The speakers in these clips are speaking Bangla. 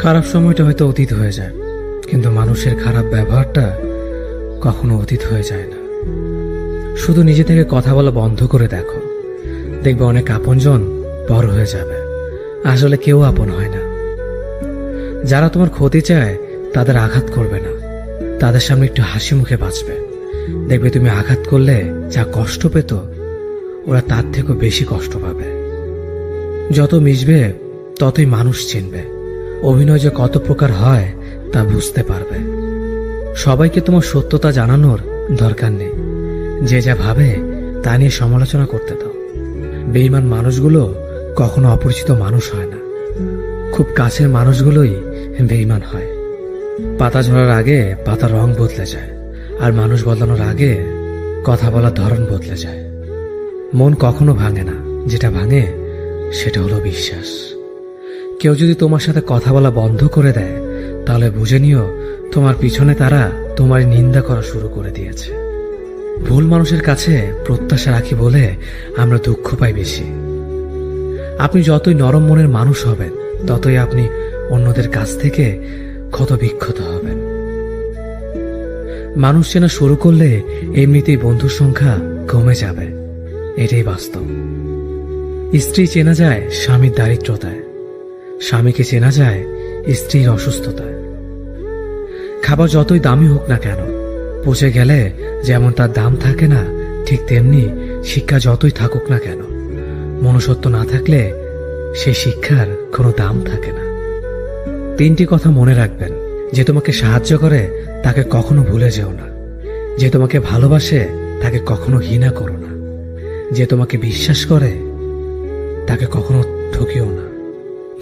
খারাপ সময়টা হয়তো অতীত হয়ে যায়, কিন্তু মানুষের খারাপ ব্যবহারটা কখনো অতীত হয়ে যায় না। শুধু নিজে থেকে কথা বলা বন্ধ করে দেখো, দেখবে অনেক আপনজন বড় হয়ে যাবে। আসলে কেউ আপন হয় না। যারা তোমার ক্ষতি চায় তাদের আঘাত করবে না, তাদের সামনে একটু হাসি মুখে বাঁচবে। দেখবে তুমি আঘাত করলে যা কষ্ট পেত, ওরা তার থেকেও বেশি কষ্ট পাবে। যত মিশবে ততই মানুষ চিনবে। অভিনয় যে কত প্রকার হয় তা বুঝতে পারবে। সবাইকে তোমার সত্যতা জানানোর দরকার নেই। যে যা ভাবে তা নিয়ে সমালোচনা করতে দাও। বেঈমান মানুষগুলো কখনো অপরিচিত মানুষ হয় না। খুব কাছের মানুষগুলোই বেঈমান হয়। পাতা ঝরার আগে পাতার রং বদলে যায়, আর মানুষ বদলানোর আগে কথা বলার ধরন বদলে যায়। মন কখনো ভাঙে না, যেটা ভাঙে সেটা হলো বিশ্বাস। কেউ যদি তোমার সাথে কথা বলা বন্ধ করে দেয়, তাহলে বুঝে নিও তোমার পিছনে তারা তোমার নিন্দা করা শুরু করে দিয়েছে। ভুল মানুষের কাছে প্রত্যাশা রাখি বলে আমরা দুঃখ পাই বেশি। আপনি যতই নরম মনের মানুষ হবেন, ততই আপনি অন্যদের কাছ থেকে ক্ষত বিক্ষত হবেন। মানুষ চেনা শুরু করলে এমনিতেই বন্ধুর সংখ্যা কমে যাবে, এটাই বাস্তব। স্ত্রী চেনা যায় স্বামীর দারিদ্রতায়, স্বামীকে চেনা যায় স্ত্রীর অসুস্থতায়। খাবার যতই দামি হোক না কেন, পচে গেলে যেমন তার দাম থাকে না, ঠিক তেমনি শিক্ষা যতই থাকুক না কেন, মনুষ্যত্ব না থাকলে সেই শিক্ষার কোনো দাম থাকে না। 3টি কথা মনে রাখবেন। যে তোমাকে সাহায্য করে তাকে কখনো ভুলে যেও না। যে তোমাকে ভালোবাসে তাকে কখনো ঘৃণা করো না। যে তোমাকে বিশ্বাস করে তাকে কখনো ঠকিও না।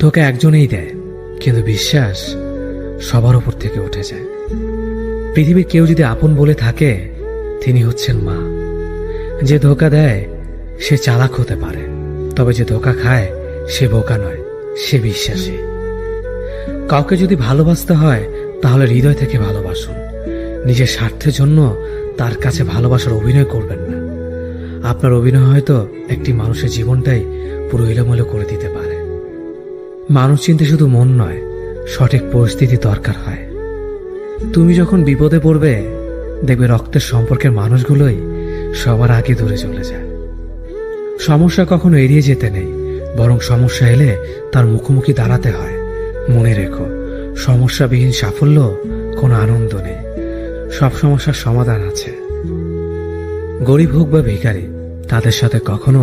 ধোঁকা একজনেই দেয়, কিন্তু বিশ্বাস সবার উপর থেকে উঠে যায়। পৃথিবীর কেউ যদি আপন বলে থাকে, তিনি হচ্ছেন মা। যে ধোঁকা দেয় সে চালাক হতে পারে, তবে যে ধোঁকা খায় সে বোকা নয়, সে বিশ্বাসী। কাউকে যদি ভালোবাসতে হয় তাহলে হৃদয় থেকে ভালোবাসুন। নিজের স্বার্থের জন্য তার কাছে ভালোবাসার অভিনয় করবেন না। আপনার অভিনয় হয়তো একটি মানুষের জীবনটাই পুরো এলোমেলো করে দিতে পারে। মানুষ চিনতে শুধু মন নয়, সঠিক পরিস্থিতি দরকার হয়। তুমি যখন বিপদে পড়বে, দেখবে রক্তের সম্পর্কের মানুষগুলোই সবার আগে দূরে চলে যায়। সমস্যা কখনো এড়িয়ে যেতে নেই, বরং সমস্যা এলে তার মুখোমুখি দাঁড়াতে হয়। মনে রেখো, সমস্যাবিহীন সাফল্য কোনো আনন্দ নেই। সব সমস্যার সমাধান আছে। গরিব হোক বা ভিখারি, তাদের সাথে কখনো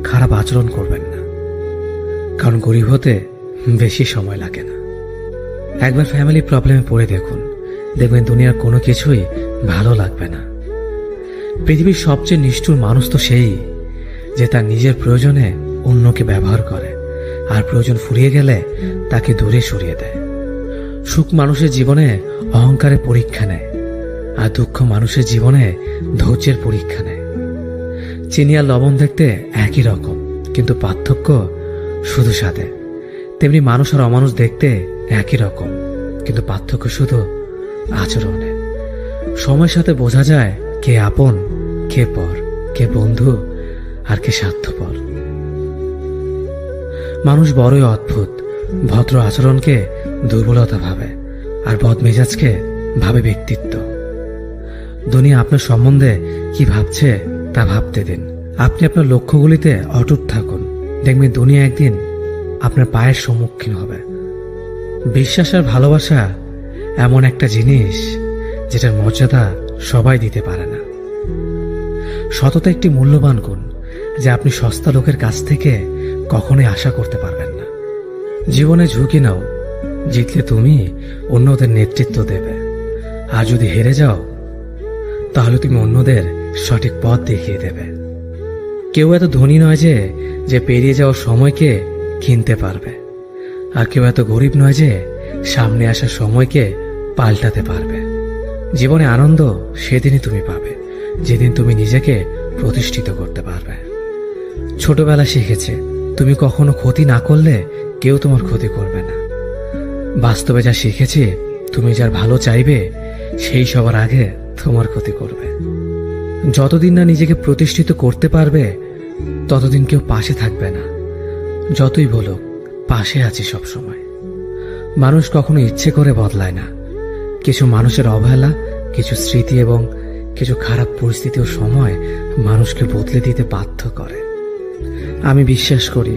খারাপ আচরণ করবেন না, কারণ গরিব হতে বেশি সময় লাগে না। একবার ফ্যামিলি প্রবলেমে পড়ে দেখুন, দেখবেন দুনিয়ার কোনো কিছুই ভালো লাগবে না। পৃথিবীর সবচেয়ে নিষ্ঠুর মানুষ তো সেই, যে তার নিজের প্রয়োজনে অন্যকে ব্যবহার করে, আর প্রয়োজন ফুরিয়ে গেলে তাকে দূরে সরিয়ে দেয়। সুখ মানুষের জীবনে অহংকারের পরীক্ষা নেয়, আর দুঃখ মানুষের জীবনে ধৈর্যের পরীক্ষা নেয়। চিনি আর লবণ দেখতে একই রকম, কিন্তু পার্থক্য শুধু স্বাদে। তেমনি মানুষ আর অমানুষ দেখতে একই রকম, কিন্তু পার্থক্য শুধু আচরণে। সময়ের সাথে বোঝা যায় কে আপন, কে পর, কে বন্ধু আর কে স্বার্থপর। মানুষ বড়ই অদ্ভুত। ভদ্র আচরণকে দুর্বলতা ভাবে, আর বদমেজাজকে ভাবে ব্যক্তিত্ব। দুনিয়া আপনার সম্বন্ধে কি ভাবছে তা ভাবতে দিন। আপনি আপনার লক্ষ্যগুলিতে অটুট থাকুন, দেখবেন দুনিয়া একদিন আপনার পায়ের সম্মুখীন হবে। বিশ্বাস আর ভালোবাসা এমন একটা জিনিস যেটার মর্যাদা সবাই দিতে পারে না। সততা একটি মূল্যবান গুণ, যা আপনি সস্তা লোকের কাছ থেকে কখনোই আশা করতে পারবেন না। জীবনে ঝুঁকি নাও, জিতলে তুমি অন্যদের নেতৃত্ব দেবে, আর যদি হেরে যাও তাহলে তুমি অন্যদের সঠিক পথ দেখিয়ে দেবে। কেউ এত ধনী নয় যে পেরিয়ে যাওয়ার সময়কে কিনতে পারবে, আর কেউ এত গরিব নয় যে সামনে আসা সময়কে পাল্টাতে পারবে। জীবনে আনন্দ সেদিনই তুমি পাবে, যেদিন তুমি নিজেকে প্রতিষ্ঠিত করতে পারবে। ছোটবেলা শিখেছে, তুমি কখনো ক্ষতি না করলে কেউ তোমার ক্ষতি করবে না। বাস্তবে যা শিখেছি, তুমি যার ভালো চাইবে সেই সবার আগে তোমার ক্ষতি করবে। যতদিন না নিজেকে প্রতিষ্ঠিত করতে পারবে, ততদিন কেউ পাশে থাকবে না। যতই বলো পাশে আছি সব সময়। মানুষ কখনো ইচ্ছে করে বদলায় না। কিছু মানুষের অবহেলা, কিছু স্মৃতি এবং কিছু খারাপ পরিস্থিতি ও সময় মানুষকে বদলে দিতে বাধ্য করে। আমি বিশ্বাস করি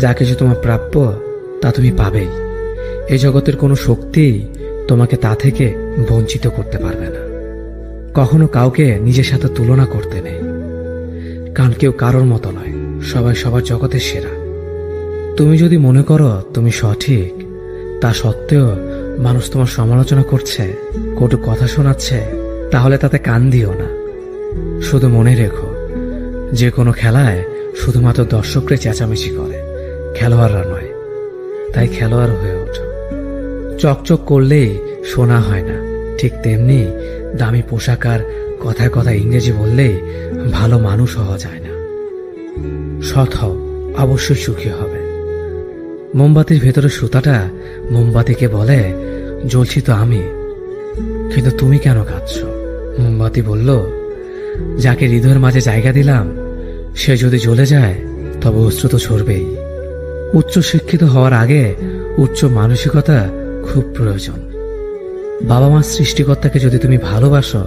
যা কিছু তোমার প্রাপ্য তা তুমি পাবেই। এই জগতের কোনো শক্তিই তোমাকে তা থেকে বঞ্চিত করতে পারবে না। কখনো কাউকে নিজের সাথে তুলনা করতে নেই, কারণ কেউ কারোর মতো নয়, সবাই সবার জগতের সেরা। তুমি যদি মনে করো তুমি সঠিক, তা সত্ত্বেও মানুষ তোমার সমালোচনা করছে, কটু কথা শোনাচ্ছে, তাহলে তাতে কান দিও না। শুধু মনে রেখো, যে কোনো খেলায় শুধুমাত্র দর্শকরা চেঁচামেচি করে, খেলোয়াড়রা নয়। তাই খেলোয়াড় হয়ে ওঠো। চকচক করলেই শোনা হয় না, ঠিক তেমনি দামি পোশাক আর কথায় কথায় ইংরেজি বললেই ভালো মানুষ হওয়া যায় না। সৎ হও, অবশ্যই সুখী হবে। মোমবাতির ভেতরে সুতাটা মোমবাতিকে বলে, জ্বলছি তো আমি, কিন্তু তুমি কেন কাঁদছ? মোমবাতি বলল, যাকে হৃদয়ের মাঝে জায়গা দিলাম সে যদি জ্বলে যায় তবে অশ্রু তো ঝরবেই। উচ্চ শিক্ষিত হওয়ার আগে উচ্চ মানসিকতা খুব প্রয়োজন। বাবা মার সৃষ্টিকর্তাকে যদি তুমি ভালোবাসো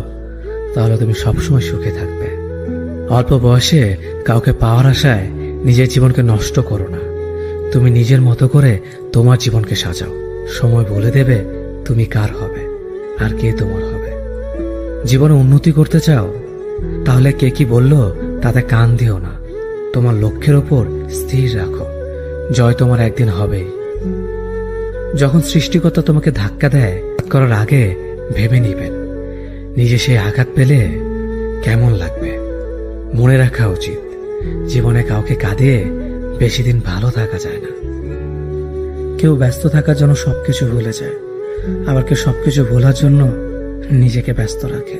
তাহলে তুমি সবসময় সুখে থাকবে। অল্প বয়সে কাউকে পাওয়ার আশায় নিজের জীবনকে নষ্ট করো না। তুমি নিজের মতো করে তোমার জীবনকে সাজাও। সময় বলে দেবে তুমি কার হবে আর কে তোমার হবে। জীবনে উন্নতি করতে চাও? তাহলে কে কি বলল তাতে কান দিও না। তোমার লক্ষ্যের ওপর স্থির রাখো, জয় তোমার একদিন হবেই। যখন সৃষ্টিকর্তা তোমাকে ধাক্কা দেয় করার আগে ভেবে নিবেন নিজে সেই আঘাত পেলে কেমন লাগবে। মনে রাখা উচিত, জীবনে কাউকে কাঁদিয়ে বেশি দিন ভালো থাকা যায় না। কেউ ব্যস্ত থাকার জন্য সবকিছু ভুলে যায়, আবার কেউ সবকিছু ভোলার জন্য নিজেকে ব্যস্ত রাখে।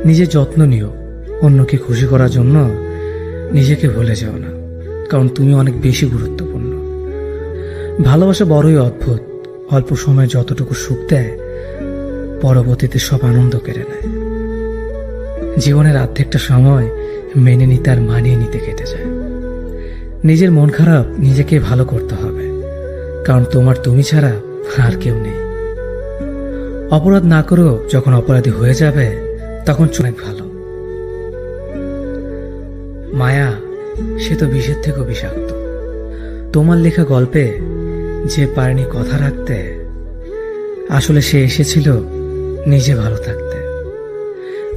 নিজের যত্ন নিও, অন্যকে খুশি করার জন্য নিজেকে ভুলে যাও না, কারণ তুমি অনেক বেশি গুরুত্বপূর্ণ। ভালোবাসা বড়ই অদ্ভুত, অল্প সময়ে যতটুকু সুখ দেয় পরবর্তীতে সব আনন্দ কেড়ে নেয়। জীবনের অর্ধেকটা সময় মেনে নিতে আর মানিয়ে নিতে কেটে যায়। নিজের মন খারাপ নিজেকে ভালো করতে হবে, কারণ তোমার তুমি ছাড়া আর কেউ নেই। অপরাধ না করো, যখন অপরাধী হয়ে যাবে তখন অনেক ভালো। মায়া সে তো বিষের থেকেও বিষাক্ত। তোমার লেখা গল্পে যে পারেনি কথা রাখতে, আসলে সে এসেছিল নিজে ভালো থাকতে।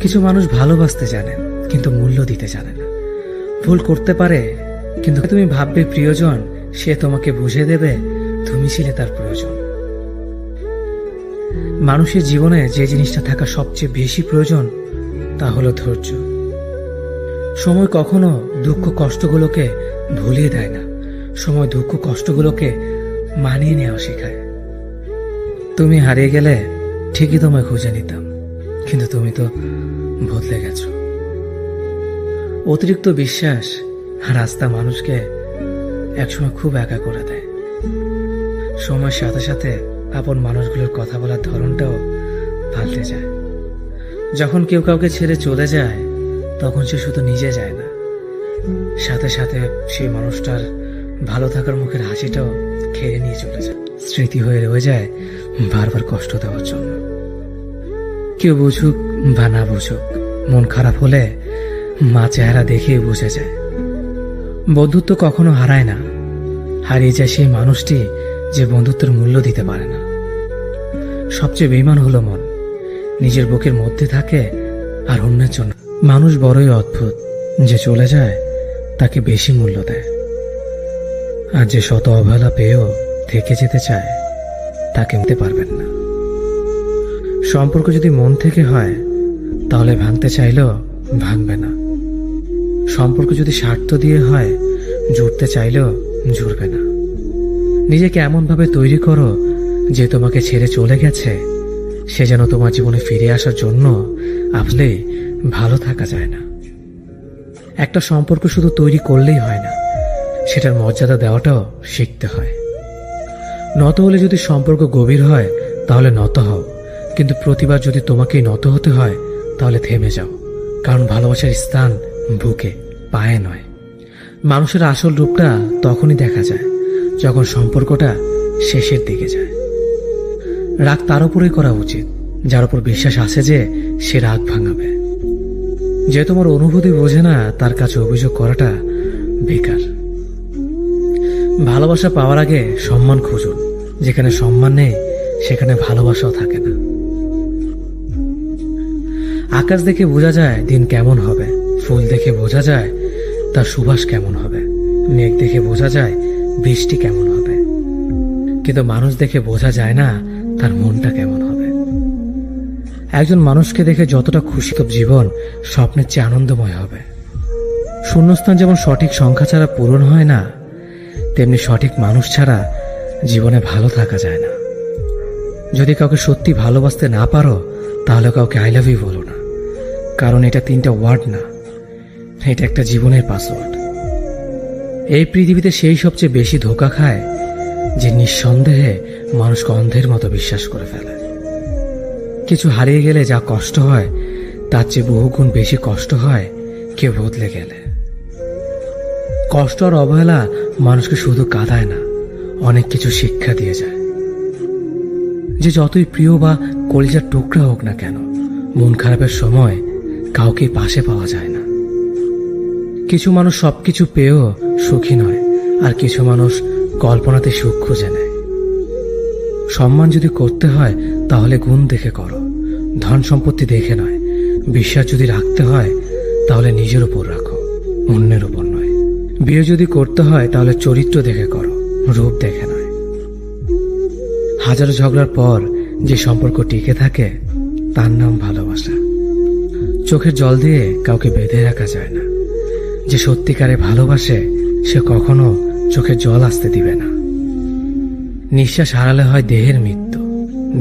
কিছু মানুষ ভালোবাসতে জানেন কিন্তু মূল্য দিতে জানে না। ভুল করতে পারে, কিন্তু তুমি ভাববে প্রিয়জন, সে তোমাকে বুঝে দেবে তুমি ছিলে তার প্রয়োজন। মানুষের জীবনে যে জিনিসটা থাকা সবচেয়ে বেশি প্রয়োজন তা হলো ধৈর্য। সময় কখনো দুঃখ কষ্টগুলোকে ভুলিয়ে দেয় না, সময় দুঃখ কষ্টগুলোকে মানিয়ে নেওয়া শেখায়। তুমি হারিয়ে গেলে ঠিকই তোমায় খুঁজে নিতাম, কিন্তু তুমি তো বদলে গেছো। অতিরিক্ত বিশ্বাস আর আস্থা মানুষকে একসময় খুব একা করে দেয়। সময়ের সাথে সাথে আপন মানুষগুলোর কথা বলার ধরনটাও পাল্টে যায়। যখন কেউ কাউকে ছেড়ে চলে যায় তখন সে শুধু নিজে যায় না, সাথে সাথে সেই মানুষটার ভালো থাকার মুখের হাসিটাও খেয়ে নিয়ে চলে যায়। স্মৃতি হয়ে রয়ে যায় বারবার কষ্ট দেওয়ার জন্য। কেউ বুঝুক বা না বুঝুক, মন খারাপ হলে মা চেহারা দেখেই বুঝে যায়। বন্ধুত্ব কখনো হারায় না, হারিয়ে যায় সেই মানুষটি যে বন্ধুত্বের মূল্য দিতে পারে না। সবচেয়ে বেঈমান হলো মন, নিজের বুকের মধ্যে থাকে আর অন্যের জন্য। মানুষ বড়ই অদ্ভুত, যে চলে যায় তাকে বেশি মূল্য দেয়, আর যে শত অবহেলা পেয়েও থেকে যেতে চায় তাকে নিতে পারবেন না। সম্পর্ক যদি মন থেকে হয় তাহলে ভাঙতে চাইলেও ভাঙবে না। সম্পর্ক যদি স্বার্থ দিয়ে হয় জুড়তে চাইলেও জুড়বে না। নিজেকে এমনভাবে তৈরি করো যে তোমাকে ছেড়ে চলে গেছে সে যেন তোমার জীবনে ফিরে আসার জন্য আসলে ভালো থাকা যায় না। একটা সম্পর্ক শুধু তৈরি করলেই হয় না, সেটার মর্যাদা দেওয়াটাও শিখতে হয়। নত হলে যদি সম্পর্ক গভীর হয় তাহলে নত হও, কিন্তু প্রতিবার যদি তোমাকেই নত হতে হয় তাহলে থেমে যাও, কারণ ভালোবাসার স্থান বুকে, পায়ে নয়। মানুষের আসল রূপটা তখনই দেখা যায় যখন সম্পর্কটা শেষের দিকে যায়। রাগ তার উপরেই করা উচিত যার উপর বিশ্বাস আছে যে সে রাগ ভাঙাবে। যে তোমার অনুভূতি বোঝে না তার কাছে অভিযোগ করাটা বেকার। ভালোবাসা পাওয়ার আগে সম্মান খুঁজুন। যেখানে সম্মান নেই সেখানে ভালোবাসাও থাকে না। আকাশ দেখে বোঝা যায় দিন কেমন হবে, ফুল দেখে বোঝা যায় তার সুবাস কেমন হবে, মেঘ দেখে বোঝা যায় বৃষ্টি কেমন হবে, কিন্তু মানুষ দেখে বোঝা যায় না তার মনটা কেমন হবে। একজন মানুষকে দেখে যতটা খুশি তো জীবন স্বপ্নের চেয়ে আনন্দময় হবে। শূন্যস্থান যেমন সঠিক সংখ্যা ছাড়া পূরণ হয় না, তেমনি সঠিক মানুষ ছাড়া জীবনে ভালো থাকা যায় না। যদি কাউকে সত্যি ভালোবাসতে না পারো তাহলে কাউকে আই লাভ ইউ বলো না, কারণ এটা 3টা ওয়ার্ড না, এটা একটা জীবনের পাসওয়ার্ড। এই পৃথিবীতে সেই সবচেয়ে বেশি ধোঁকা খায় যে নিঃসন্দেহে মানুষকে অন্ধের মতো বিশ্বাস করে ফেলে। কিছু হারিয়ে গেলে যা কষ্ট হয় তার চেয়ে বহুগুণ বেশি কষ্ট হয় কেউ বদলে গেলে। কষ্ট আর অবহেলা মানুষকে শুধু কাঁদায় না, অনেক কিছু শিক্ষা দিয়ে যায়। যে যতই প্রিয় বা কলিজার টুকরা হোক না কেন, মন খারাপের সময় কাউকে পাশে পাওয়া যায় না। কিছু মানুষ সবকিছু পেয়েও সুখী নয়, আর কিছু মানুষ কল্পনাতে সুখ খুঁজে নেয়। সম্মান যদি করতে হয় তাহলে গুণ দেখে করো, ধন সম্পত্তি দেখে নয়। বিশ্বাস যদি রাখতে হয় তাহলে নিজের উপর রাখো, অন্যের উপর নয়। বিয়ে যদি করতে হয় তাহলে চরিত্র দেখে করো, রূপ দেখে নয়। হাজারো ঝগড়ার পর যে সম্পর্ক টিকে থাকে তার নাম ভালোবাসা। চোখের জল দিয়ে কাউকে বেঁধে রাখা যায় না। যে সত্যিকারে ভালোবাসে সে কখনো চোখের জল আসতে দিবে না। নিঃশ্বাস হারালে হয় দেহের মৃত্যু,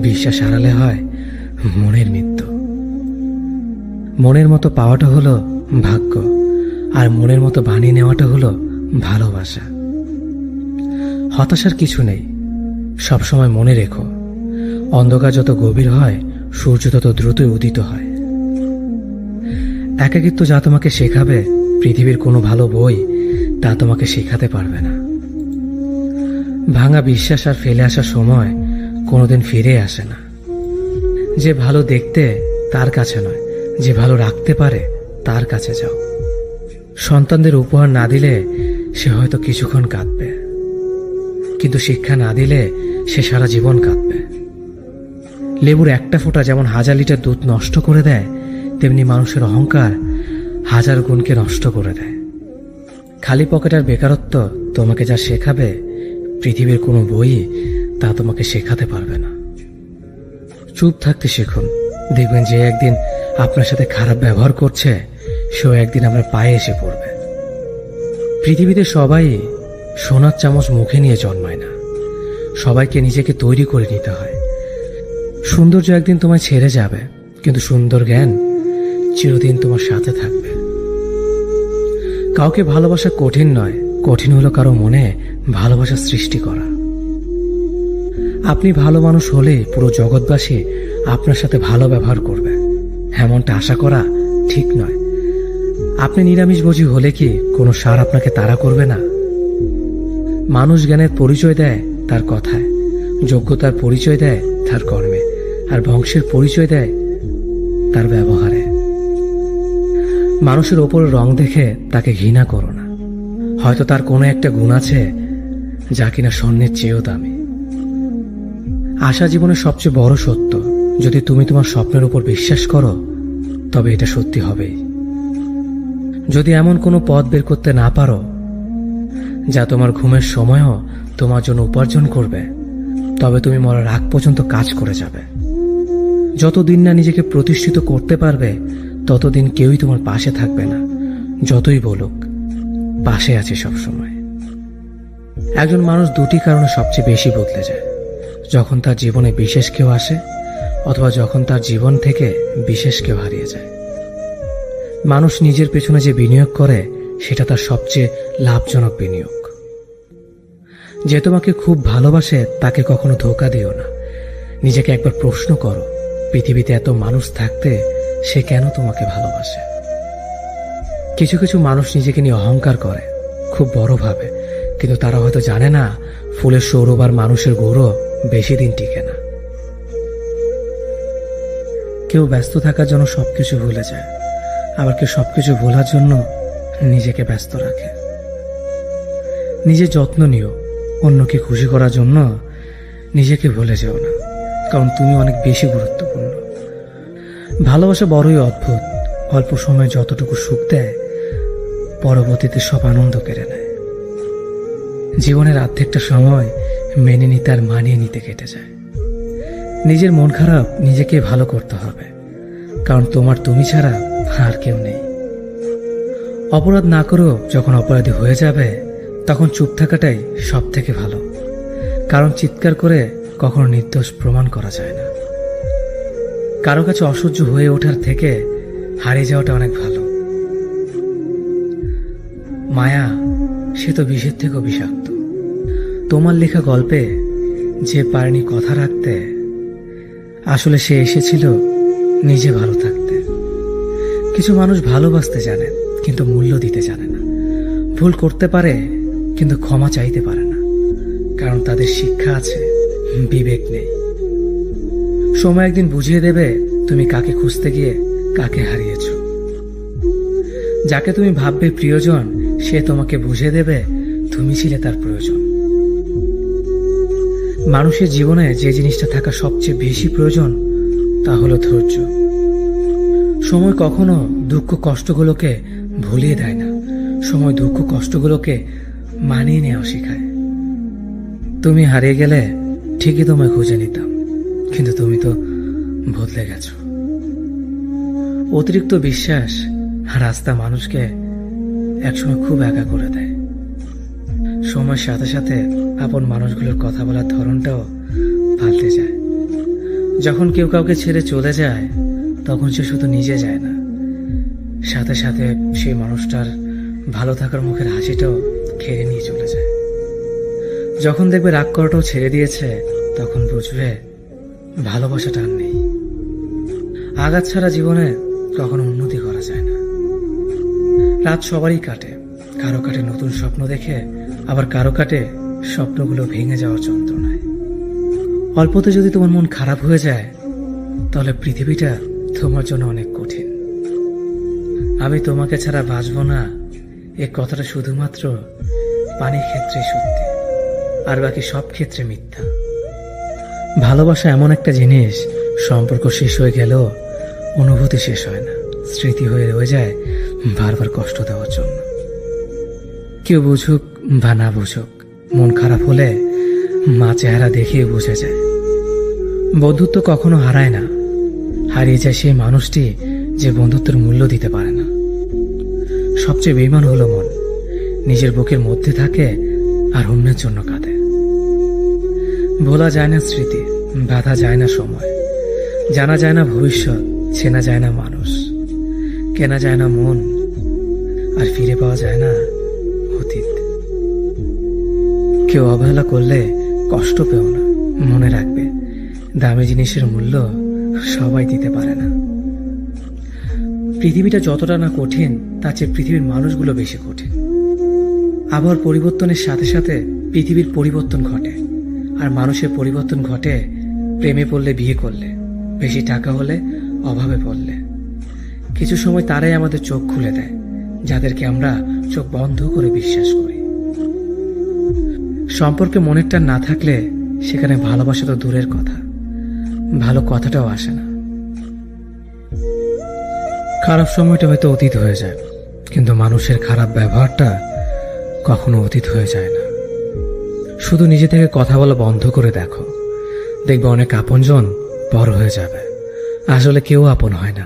বিশ্বাস হারালে হয় মনের মৃত্যু। মনের মতো পাওয়াটা হলো ভাগ্য, আর মনের মতো বানিয়ে নেওয়াটা হলো ভালোবাসা। হতাশার কিছু নেই, সবসময় মনে রেখো অন্ধকার যত গভীর হয় সূর্য তত দ্রুতই উদিত হয়। একাকিত্ব যা তোমাকে শেখাবে পৃথিবীর কোনো ভালো বই তা তোমাকে শেখাতে পারবে না। ভাঙা বিশ্বাস আর ফেলে আসার সময় কোনোদিন ফিরে আসে না। যে ভালো দেখতে তার কাছে নয়, যে ভালো রাখতে পারে তার কাছে যাও। সন্তানদের উপহার না দিলে সে হয়তো কিছুক্ষণ কাঁদবে, কিন্তু শিক্ষা না দিলে সে সারা জীবন কাঁদবে। লেবুর একটা ফোঁটা যেমন 1000 লিটার দুধ নষ্ট করে দেয়, তেমনি মানুষের অহংকার 1000 গুণকে নষ্ট করে দেয়। খালি পকেট আর বেকারত্ব তোমাকে যা শেখাবে পৃথিবীর কোনো বই তা তোমাকে শেখাতে পারবে না। চুপ থাকতে শিখুন, দেখবেন যে একদিন আপনার সাথে খারাপ ব্যবহার করছে সেও একদিন আপনার পায়ে এসে পড়বে। পৃথিবীতে সবাই সোনার চামচ মুখে নিয়ে জন্মায় না, সবাইকে নিজেকে তৈরি করে নিতে হয়। সৌন্দর্য একদিন তোমায় ছেড়ে যাবে, কিন্তু সুন্দর জ্ঞান চিরদিন তোমার সাথে থাকবে। কাউকে ভালোবাসা কঠিন নয়, কঠিন হলো কারো মনে ভালোবাসা সৃষ্টি করা। আপনি ভালো মানুষ হলে পুরো জগৎবাসী আপনার সাথে ভালো ব্যবহার করবে, এমনটা আশা করা ঠিক নয়। আপনি নিরামিষভোজী হলে কি কোনো সার আপনাকে তাড়া করবে না? মানুষ জ্ঞানের পরিচয় দেয় তার কথায়, যোগ্যতার পরিচয় দেয় তার কর্মে, আর বংশের পরিচয় দেয় তার ব্যবহারে। মানুষের ওপরের রং দেখে তাকে ঘৃণা করো না, হয়তো তার কোনো একটা গুণ আছে যা কিনা স্বর্ণের চেয়েও দামি। আশা জীবনের সবচেয়ে বড় সত্য। যদি তুমি তোমার স্বপ্নের উপর বিশ্বাস করো তবে এটা সত্যি হবেই। যদি এমন কোনো পথ বের করতে না পারো যা তোমার ঘুমের সময়ও তোমার জন্য উপার্জন করবে, তবে তুমি মরার আগ পর্যন্ত কাজ করে যাবে। যতদিন না নিজেকে প্রতিষ্ঠিত করতে পারবে ততদিন কেউই তোমার পাশে থাকবে না, যতই বলুক পাশে আছে সবসময়। একজন মানুষ দুটি কারণে সবচেয়ে বেশি বদলে যায়: যখন তার জীবনে বিশেষ কেউ আসে, অথবা যখন তার জীবন থেকে বিশেষ কেউ হারিয়ে যায়। মানুষ নিজের পেছনে যে বিনিয়োগ করে সেটা তার সবচেয়ে লাভজনক বিনিয়োগ। যে তোমাকে খুব ভালোবাসে তাকে কখনো ধোঁকা দিও না। নিজেকে একবার প্রশ্ন করো, পৃথিবীতে এত মানুষ থাকতে সে কেন তোমাকে ভালোবাসে? কিছু কিছু মানুষ নিজেকে নিয়ে অহংকার করে, খুব বড় ভাবে, কিন্তু তারা হয়তো জানে না ফুলের সৌরভ আর মানুষের গৌরব বেশি দিন টিকে না। কেউ ব্যস্ত থাকার জন্য সবকিছু ভুলে যায়, আবার কেউ সবকিছু ভোলার জন্য নিজেকে ব্যস্ত রাখে। নিজের যত্ন নিও, অন্যকে খুশি করার জন্য নিজেকে ভুলে যেও না, কারণ তুমি অনেক বেশি গুরুত্বপূর্ণ। ভালোবাসা বড়ই অদ্ভুত, অল্প সময়ে যতটুকু সুখ দেয় পরবর্তীতে সব আনন্দ কেড়ে নেয়। জীবনের অর্ধেকটা সময় মেনে নিতে আর মানিয়ে নিতে কেটে যায়। নিজের মন খারাপ নিজেকে ভালো করতে হবে, কারণ তোমার তুমি ছাড়া আর কেউ নেই। অপরাধ না করেও যখন অপরাধী হয়ে যাবে তখন চুপ থাকাটাই সব থেকে ভালো, কারণ চিৎকার করে কখনো নির্দোষ প্রমাণ করা যায় না। কারো কাছে অসহ্য হয়ে ওঠার থেকে হারিয়ে যাওয়াটা অনেক ভালো। মায়া সে তো বিষের থেকেও বিষাক্ত। তোমার লেখা গল্পে যে পারেনি কথা রাখতে, আসলে সে এসেছিল নিজে ভালো থাকতে। কিছু মানুষ ভালোবাসতে জানে কিন্তু মূল্য দিতে জানে না। ভুল করতে পারে কিন্তু ক্ষমা চাইতে পারে না, কারণ তাদের শিক্ষা আছে, বিবেক নেই। সময় একদিন বুঝিয়ে দেবে তুমি কাকে খুঁজতে গিয়ে কাকে হারিয়েছ। যাকে তুমি ভাববে প্রিয়জন সে তোমাকে বুঝিয়ে দেবে তুমি ছিলে তার প্রয়োজন। মানুষের জীবনে যে জিনিসটা থাকা সবচেয়ে বেশি প্রয়োজন তা হলো ধৈর্য। সময় কখনো দুঃখ কষ্টগুলোকে ভুলিয়ে দেয় না, সময় দুঃখ কষ্টগুলোকে মানিয়ে নেওয়া শেখায়। তুমি হারিয়ে গেলে ঠিকই তোমায় খুঁজে নিতাম, কিন্তু তুমি তো বদলে গেছো। অতিরিক্ত বিশ্বাস রাস্তা মানুষকে একসময় খুব একা করে দেয়। সময়ের সাথে সাথে আপন মানুষগুলোর কথা বলার ধরনটাও পাল্টে যায়। যখন কেউ কাউকে ছেড়ে চলে যায় তখন সে শুধু নিজে যায় না, সাথে সাথে সেই মানুষটার ভালো থাকার মুখের হাসিটাও খেয়ে নিয়ে চলে যায়। যখন দেখবে রাগ করাটাও ছেড়ে দিয়েছে তখন বুঝবে ভালোবাসাটা আর নেই। আঘাত ছাড়া জীবনে কখনো উন্নতি করা যায় না। রাত সবারই কাটে, কারো কাটে নতুন স্বপ্ন দেখে, আবার কারো কাটে স্বপ্নগুলো ভেঙে যাওয়ার যন্ত্রণায়। অল্পতে যদি তোমার মন খারাপ হয়ে যায় তাহলে পৃথিবীটা তোমার জন্য অনেক কঠিন। আমি তোমাকে ছাড়া বাঁচব না এ কথাটা শুধুমাত্র পানির ক্ষেত্রে সত্যি, আর বাকি সব ক্ষেত্রে মিথ্যা। ভালোবাসা এমন একটা জিনিস, সম্পর্ক শেষ হয়ে গেলেও অনুভূতি শেষ হয় না, স্মৃতি হয়ে রয়ে যায় বারবার কষ্ট দেওয়ার জন্য। কেউ বুঝুক বা না বুঝুক, মন খারাপ হলে মা চেহারা দেখিয়ে বুঝে যায়। বন্ধুত্ব কখনো হারায় না, হারিয়ে যায় সেই মানুষটি যে বন্ধুত্বের মূল্য দিতে পারে না। সবচেয়ে বেঈমান হলো মন, নিজের বুকের মধ্যে থাকে আর অন্যের জন্য কাঁদে। ভোলা যায় না স্মৃতি, বাধা যায় না সময়, জানা যায় না ভবিষ্যৎ, চেনা যায় না মানুষ, কেনা যায় না মন, আর ফিরে পাওয়া যায় না অতীত। কেউ অবহেলা করলে কষ্ট পেও না, মনে রাখবে দামি জিনিসের মূল্য সবাই দিতে পারে না। পৃথিবীটা যতটা না কঠিন তার চেয়ে পৃথিবীর মানুষগুলো বেশি কঠিন। আবহাওয়ার পরিবর্তনের সাথে সাথে পৃথিবীর পরিবর্তন ঘটে, আর মানুষের পরিবর্তন ঘটে প্রেমে পড়লে, বিয়ে করলে, বেশি টাকা হলে, অভাবে পড়লে। কিছু সময় তারাই আমাদের চোখ খুলে দেয় যাদেরকে আমরা চোখ বন্ধ করে বিশ্বাস করি। সম্পর্কে মনের টান না থাকলে সেখানে ভালোবাসা তো দূরের কথা, ভালো কথাটাও আসে না। খারাপ সময়টা হয়তো অতীত হয়ে যায়, কিন্তু মানুষের খারাপ ব্যবহারটা কখনো অতীত হয়ে যায় না। শুধু নিজে থেকে কথা বলা বন্ধ করে দেখো, দেখবে অনেক আপনজন বড় হয়ে যাবে। আসলে কেউ আপন হয় না।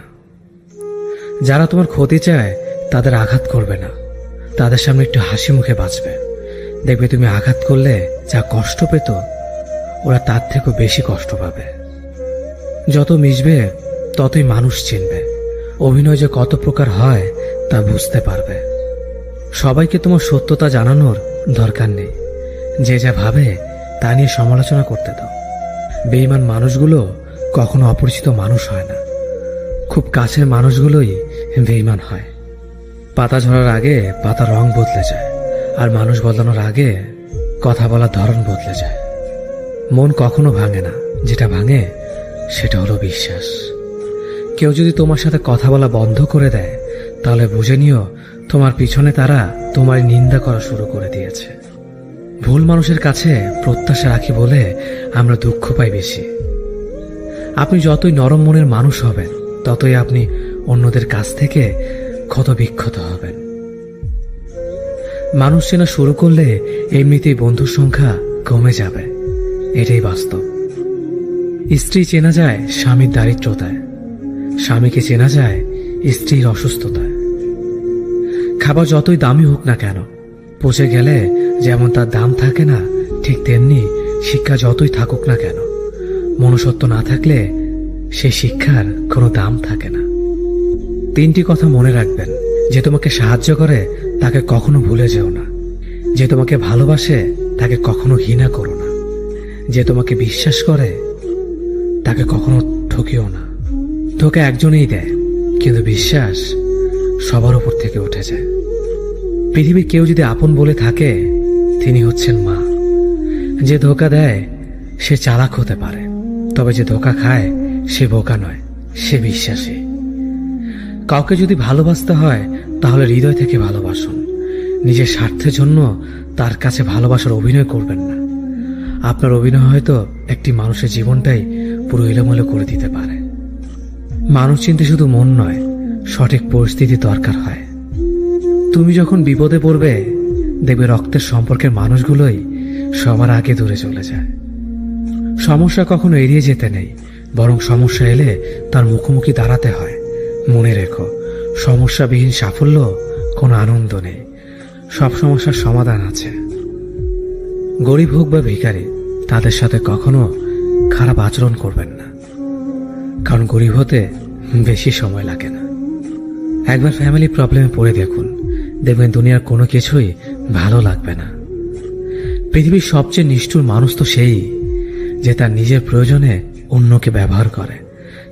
যারা তোমার ক্ষতি চায় তাদের আঘাত করবে না, তাদের সামনে একটু হাসি মুখে বাঁচবে। দেখবে তুমি আঘাত করলে যা কষ্ট পেত ওরা তার থেকেও বেশি কষ্ট পাবে। যত মিশবে ততই মানুষ চিনবে, অভিনয় যে কত প্রকার হয় তা বুঝতে পারবে। সবাইকে তোমার সত্যতা জানানোর দরকার নেই, যে যা ভাবে তা নিয়ে সমালোচনা করতে দাও। বেঈমান মানুষগুলো কখনো অপরিচিত মানুষ হয় না, খুব কাছের মানুষগুলোই বেঈমান হয়। পাতা ঝরার আগে পাতা রং বদলে যায়, আর মানুষ বদলানোর আগে কথা বলার ধরন বদলে যায়। মন কখনো ভাঙে না, যেটা ভাঙে সেটা হলো বিশ্বাস। কেউ যদি তোমার সাথে কথা বলা বন্ধ করে দেয়, তাহলে বুঝে নিও তোমার পিছনে তারা তোমার নিন্দা করা শুরু করে দিয়েছে। ভুল মানুষের কাছে প্রত্যাশা রাখি বলে আমরা দুঃখ পাই বেশি। আপনি যতই নরম মনের মানুষ হবেন, ততই আপনি অন্যদের কাছ থেকে ক্ষত বিক্ষত হবেন। মানুষ চেনা শুরু করলে এমনিতেই বন্ধুর সংখ্যা কমে যাবে, এটাই বাস্তব। স্ত্রী চেনা যায় স্বামীর দারিদ্রতায়, স্বামীকে চেনা যায় স্ত্রীর অসুস্থতায়। খাবার যতই দামি হোক না কেন, পচে গেলে যেমন তার দাম থাকে না, ঠিক তেমনি শিক্ষা যতই থাকুক না কেন, মনুষ্যত্ব না থাকলে সেই শিক্ষার কোনো দাম থাকে না। 3টি কথা মনে রাখবেন। যে তোমাকে সাহায্য করে তাকে কখনো ভুলে যেও না। যে তোমাকে ভালোবাসে তাকে কখনো ঘৃণা করো না। যে তোমাকে বিশ্বাস করে তাকে কখনো ঠকিও না। ধোঁকা একজনেই দেয়, কিন্তু বিশ্বাস সবার উপর থেকে উঠে যায়। পৃথিবীর কেউ যদি আপন বলে থাকে, তিনি হচ্ছেন মা। যে ধোঁকা দেয় সে চালাক হতে পারে, তবে যে ধোঁকা খায় সে বোকা নয়, সে বিশ্বাসী। কাউকে যদি ভালোবাসতে হয় তাহলে হৃদয় থেকে ভালোবাসুন। নিজের স্বার্থের জন্য তার কাছে ভালোবাসার অভিনয় করবেন না। আপনার অভিনয় হয়তো একটি মানুষের জীবনটাই পুরো এলোমেলো করে দিতে পারে। মানুষ চিনতে শুধু মন নয়, সঠিক পরিস্থিতি দরকার হয়। তুমি যখন বিপদে পড়বে, দেখবে রক্তের সম্পর্কের মানুষগুলোই সবার আগে দূরে চলে যায়। সমস্যা কখনো এড়িয়ে যেতে নেই, বরং সমস্যা এলে তার মুখোমুখি দাঁড়াতে হয়। মনে রেখো, সমস্যাবিহীন সাফল্য কোনো আনন্দ নেই। সব সমস্যার সমাধান আছে। গরিব হোক বা ভিখারি, তাদের সাথে কখনো খারাপ আচরণ করবেন না, কারণ গরিব হতে বেশি সময় লাগে না। একবার ফ্যামিলি প্রবলেমে পড়ে দেখুন, দেখবেন দুনিয়ার কোনো কিছুই ভালো লাগবে না। পৃথিবীর সবচেয়ে নিষ্ঠুর মানুষ তো সেই, যে তার নিজের প্রয়োজনে অন্যকে ব্যবহার করে,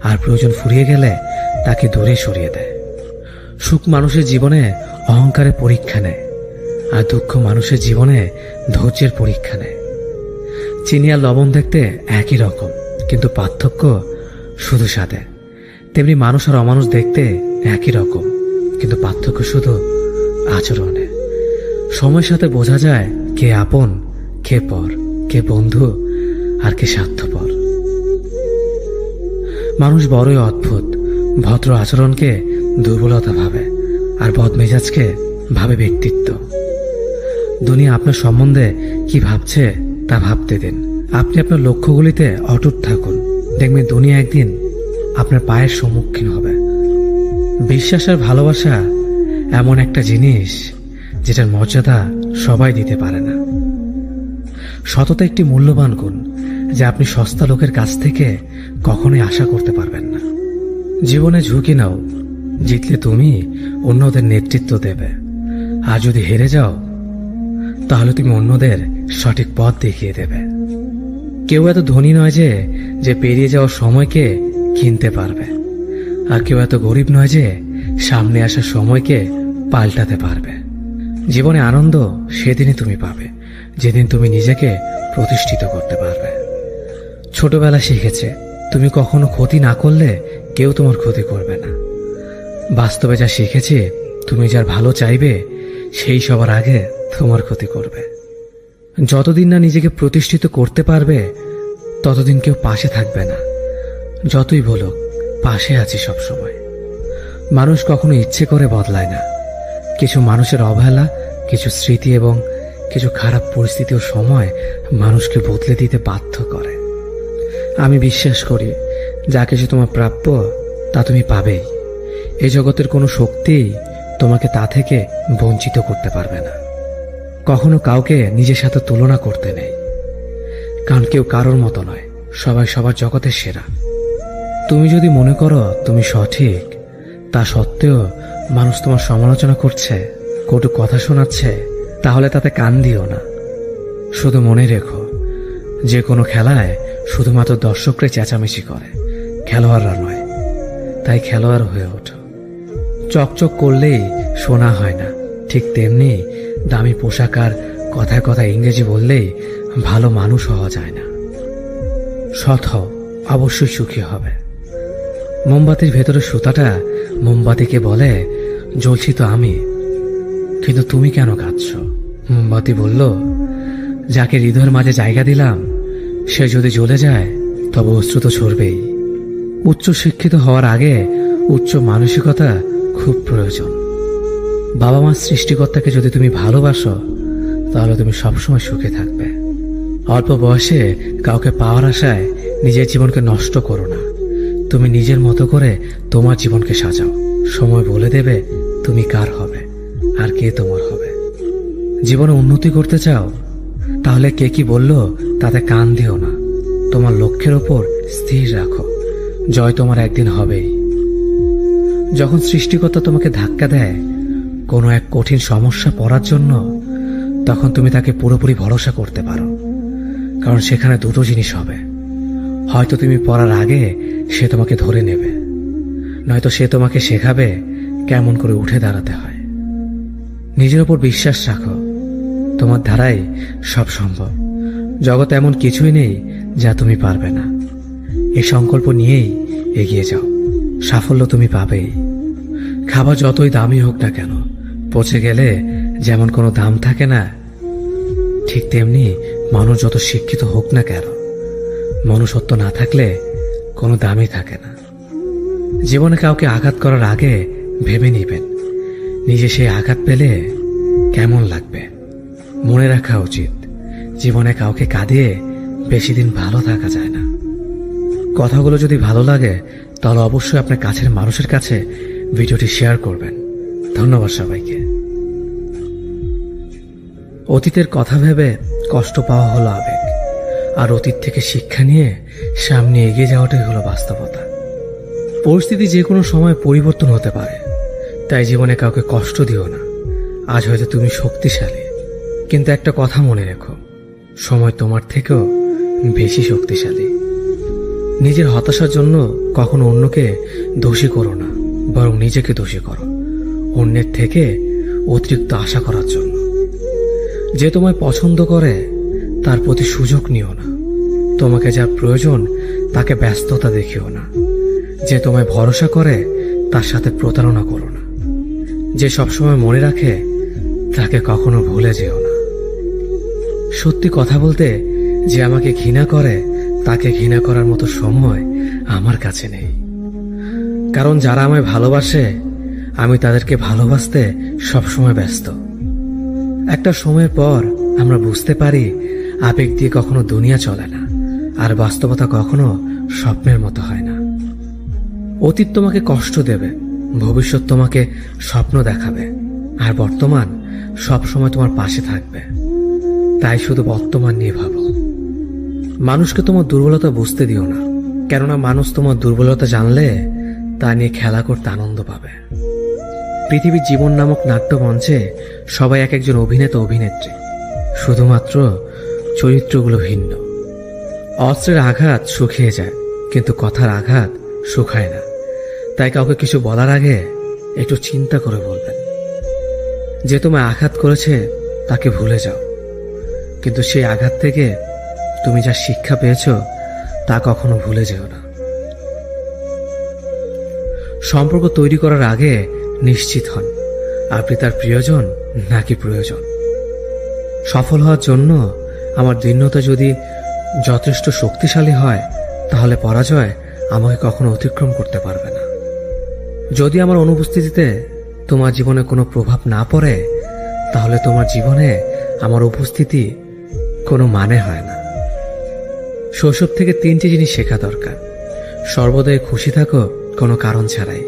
আর প্রয়োজন ফুরিয়ে গেলে তাকে দূরে সরিয়ে দেয়। সুখ মানুষের জীবনে অহংকারের পরীক্ষা নেয়, আর দুঃখ মানুষের জীবনে ধৈর্যের পরীক্ষা নেয়। চিনি আর লবণ দেখতে একই রকম, কিন্তু পার্থক্য শুধু স্বাদে। তেমনি মানুষ আর অমানুষ দেখতে একই রকম, কিন্তু পার্থক্য শুধু আচরণে। সময়ের সাথে বোঝা যায় কে আপন, কে পর, কে বন্ধু আর কে স্বার্থপর। মানুষ বড়ই অদ্ভুত। ভদ্র আচরণকে দুর্বলতা ভাবে, আর বদমেজাজকে ভাবে ব্যক্তিত্ব। দুনিয়া আপনার সম্বন্ধে কি ভাবছে তা ভাবতে দিন। আপনি আপনার লক্ষ্যগুলিতে অটুট থাকুন, দেখবেন দুনিয়া একদিন আপনার পায়ের সম্মুখীন হবে। বিশ্বাস আর ভালোবাসা এমন একটা জিনিস যেটার মর্যাদা সবাই দিতে পারে না। সততা একটি মূল্যবান গুণ, যা আপনি সস্তা লোকের কাছ থেকে কখনোই আশা করতে পারবেন না। জীবনে ঝুঁকি নাও, জিতলে তুমি অন্যদের নেতৃত্ব দেবে, আর যদি হেরে যাও তাহলে তুমি অন্যদের সঠিক পথ দেখিয়ে দেবে। কেউ এত ধনী নয় যে পেরিয়ে যাওয়ার সময়কে কিনতে পারবে, আর কেউ এত গরিব নয় যে সামনে আসার সময়কে পাল্টাতে পারবে। জীবনে আনন্দ সেদিনই তুমি পাবে, যেদিন তুমি নিজেকে প্রতিষ্ঠিত করতে পারবে। ছোটবেলা শিখেছে, তুমি কখনো ক্ষতি না করলে কেউ তোমার ক্ষতি করবে না। বাস্তবে যা শিখেছি, তুমি যার ভালো চাইবে সেই সবার আগে তোমার ক্ষতি করবে। যতদিন না নিজেকে প্রতিষ্ঠিত করতে পারবে, ততদিন কেউ পাশে থাকবে না। যতই বলুক, পাশে আছি সব সময়। মানুষ কখনো ইচ্ছে করে বদলায় না। কিছু মানুষের অবহেলা, কিছু স্মৃতি এবং কিছু খারাপ পরিস্থিতি ও সময় মানুষকে বদলে দিতে বাধ্য করে। আমি বিশ্বাস করি, যা কিছু তোমার প্রাপ্য তা তুমি পাবেই। এই জগতের কোনো শক্তি তোমাকে তা থেকে বঞ্চিত করতে পারবে না। কখনো কাউকে নিজের সাথে তুলনা করতে নেই, কারণ কেউ কারোর মতো নয়, সবাই সবার জগতের সেরা। তুমি যদি মনে করো তুমি সঠিক, তা সত্ত্বেও মানুষ তোমার সমালোচনা করছে, কটু কথা শোনাচ্ছে, তাহলে তাতে কান দিও না। শুধু মনে রেখো, যে কোনো খেলায় শুধুমাত্র দর্শকরাই চেঁচামেচি করে, খেলোয়াড়রা নয়। তাই খেলোয়াড় হয়ে ওঠো। চকচক করলেই সোনা হয় না, ঠিক তেমনি দামি পোশাক আর কথায় কথায় ইংরেজি বললেই ভালো মানুষ হওয়া যায় না। সৎ হও, অবশ্যই সুখী হবে। মোমবাতির ভেতরে সুতাটা মোমবাতিকে বলে, জ্বলছি তো আমি, কিন্তু তুমি কেন কাঁদছ? মোমবাতি বলল, যাকে হৃদয়ের মাঝে জায়গা দিলাম সে যদি জ্বলে যায় তবে অশ্রু তো ঝরবেই। উচ্চ শিক্ষিত হওয়ার আগে উচ্চ মানসিকতা খুব প্রয়োজন। বাবা মার সৃষ্টিকর্তাকে যদি তুমি ভালোবাসো তাহলে তুমি সবসময় সুখে থাকবে। অল্প বয়সে কাউকে পাওয়ার আশায় নিজের জীবনকে নষ্ট করো না। তুমি নিজের মতো করে তোমার জীবনকে সাজাও। সময় বলে দেবে তুমি কার হবে আর কে তোমার হবে। জীবনে উন্নতি করতে চাও? তাহলে কে কি বলল তাতে কান দিও না। তোমার লক্ষ্যের ওপর স্থির রাখো, জয় তোমার একদিন হবেই। যখন সৃষ্টিকর্তা তোমাকে ধাক্কা দেয় কোনো এক কঠিন সমস্যা পড়ার জন্য, তখন তুমি তাকে পুরোপুরি ভরসা করতে পারো। কারণ সেখানে দুটো জিনিস হবে, হয়তো তুমি পড়ার আগে সে তোমাকে ধরে নেবে, নয়তো সে তোমাকে শেখাবে কেমন করে উঠে দাঁড়াতে হয়। নিজের ওপর বিশ্বাস রাখো, তোমার দ্বারাই সব সম্ভব। জগতে এমন কিছুই নেই যা তুমি পারবে না। এই সংকল্প নিয়েই এগিয়ে যাও, সাফল্য তুমি পাবেই। খাবার যতই দামি হোক না কেন, পচে গেলে যেমন কোনো দাম থাকে না, ঠিক তেমনি মানুষ যত শিক্ষিত হোক না কেন, মনুষ্যত্ব না থাকলে কোনো দামই থাকে না। জীবনে কাউকে আঘাত করার আগে ভেবে নিবেন নিজে সেই আঘাত পেলে কেমন লাগবে। মনে রাখা উচিত, জীবনে কাউকে কাঁদিয়ে বেশি দিন ভালো থাকা যায় না। কথাগুলো যদি ভালো লাগে তাহলে অবশ্যই আপনার কাছের মানুষের কাছে ভিডিওটি শেয়ার করবেন। ধন্যবাদ সবাইকে। অতীতের কথা ভেবে কষ্ট পাওয়া হলো আবেগ, আর অতীত থেকে শিক্ষা নিয়ে সামনে এগিয়ে যাওয়াটাই হলো বাস্তবতা। পরিস্থিতি যে কোনো সময় পরিবর্তন হতে পারে, তাই জীবনে কাউকে কষ্ট দিও না। আজ হয়তো তুমি শক্তিশালী, কিন্তু একটা কথা মনে রেখো, সময় তোমার থেকেও বেশি শক্তিশালী। নিজের হতাশার জন্য কখনো অন্যকে দোষী করো না, বরং নিজেকে দোষী করো অন্যের থেকে অতিরিক্ত আশা করার জন্য। যে তোমায় পছন্দ করে তার প্রতি সুযোগ নিও না। তোমাকে যা প্রয়োজন তাকে ব্যস্ততা দেখিও না। যে তোমায় ভরসা করে তার সাথে প্রতারণা করো না। যে সবসময় মনে রাখে তাকে কখনো ভুলে যেও না। সত্যি কথা বলতে, যে আমাকে ঘৃণা করে তাকে ঘৃণা করার মতো সময় আমার কাছে নেই। কারণ যারা আমায় ভালোবাসে আমি তাদেরকে ভালোবাসতে সবসময় ব্যস্ত। একটা সময়ের পর আমরা বুঝতে পারি আবেগ দিয়ে কখনো দুনিয়া চলে না, আর বাস্তবতা কখনো স্বপ্নের মতো হয় না। অতীত তোমাকে কষ্ট দেবে, ভবিষ্যৎ তোমাকে স্বপ্ন দেখাবে, আর বর্তমান সব সময় তোমার পাশে থাকবে। তাই শুধু বর্তমান নিয়ে ভাবো। মানুষকে তোমার দুর্বলতা বুঝতে দিও না, কেননা মানুষ তোমার দুর্বলতা জানলে তা নিয়ে খেলা করতে আনন্দ পাবে। পৃথিবীর জীবন নামক নাট্যমঞ্চে সবাই এক একজন অভিনেতা অভিনেত্রী, শুধুমাত্র চরিত্রগুলো ভিন্ন। অস্ত্রের আঘাত শুকিয়ে যায়, কিন্তু কথার আঘাত শুকায় না। তাই কাউকে কিছু বলার আগে একটু চিন্তা করে বলবেন। যে তোমায় আঘাত করেছে তাকে ভুলে যাও, কিন্তু সেই আঘাত থেকে তুমি যা শিক্ষা পেয়েছ তা কখনো ভুলে যেও না। সম্পর্ক তৈরি করার আগে নিশ্চিত হন আপনি তার প্রিয়জন নাকি প্রয়োজন। সফল হওয়ার জন্য আমার দৃঢ়তা যদি যথেষ্ট শক্তিশালী হয়, তাহলে পরাজয় আমাকে কখনো অতিক্রম করতে পারবে না। যদি আমার অনুপস্থিতিতে তোমার জীবনে কোনো প্রভাব না পড়ে, তাহলে তোমার জীবনে আমার উপস্থিতি কোনো মানে হয় না। শৈশব থেকে 3টি জিনিস শেখা দরকার। সর্বদাই খুশি থাকো কোনো কারণ ছাড়াই,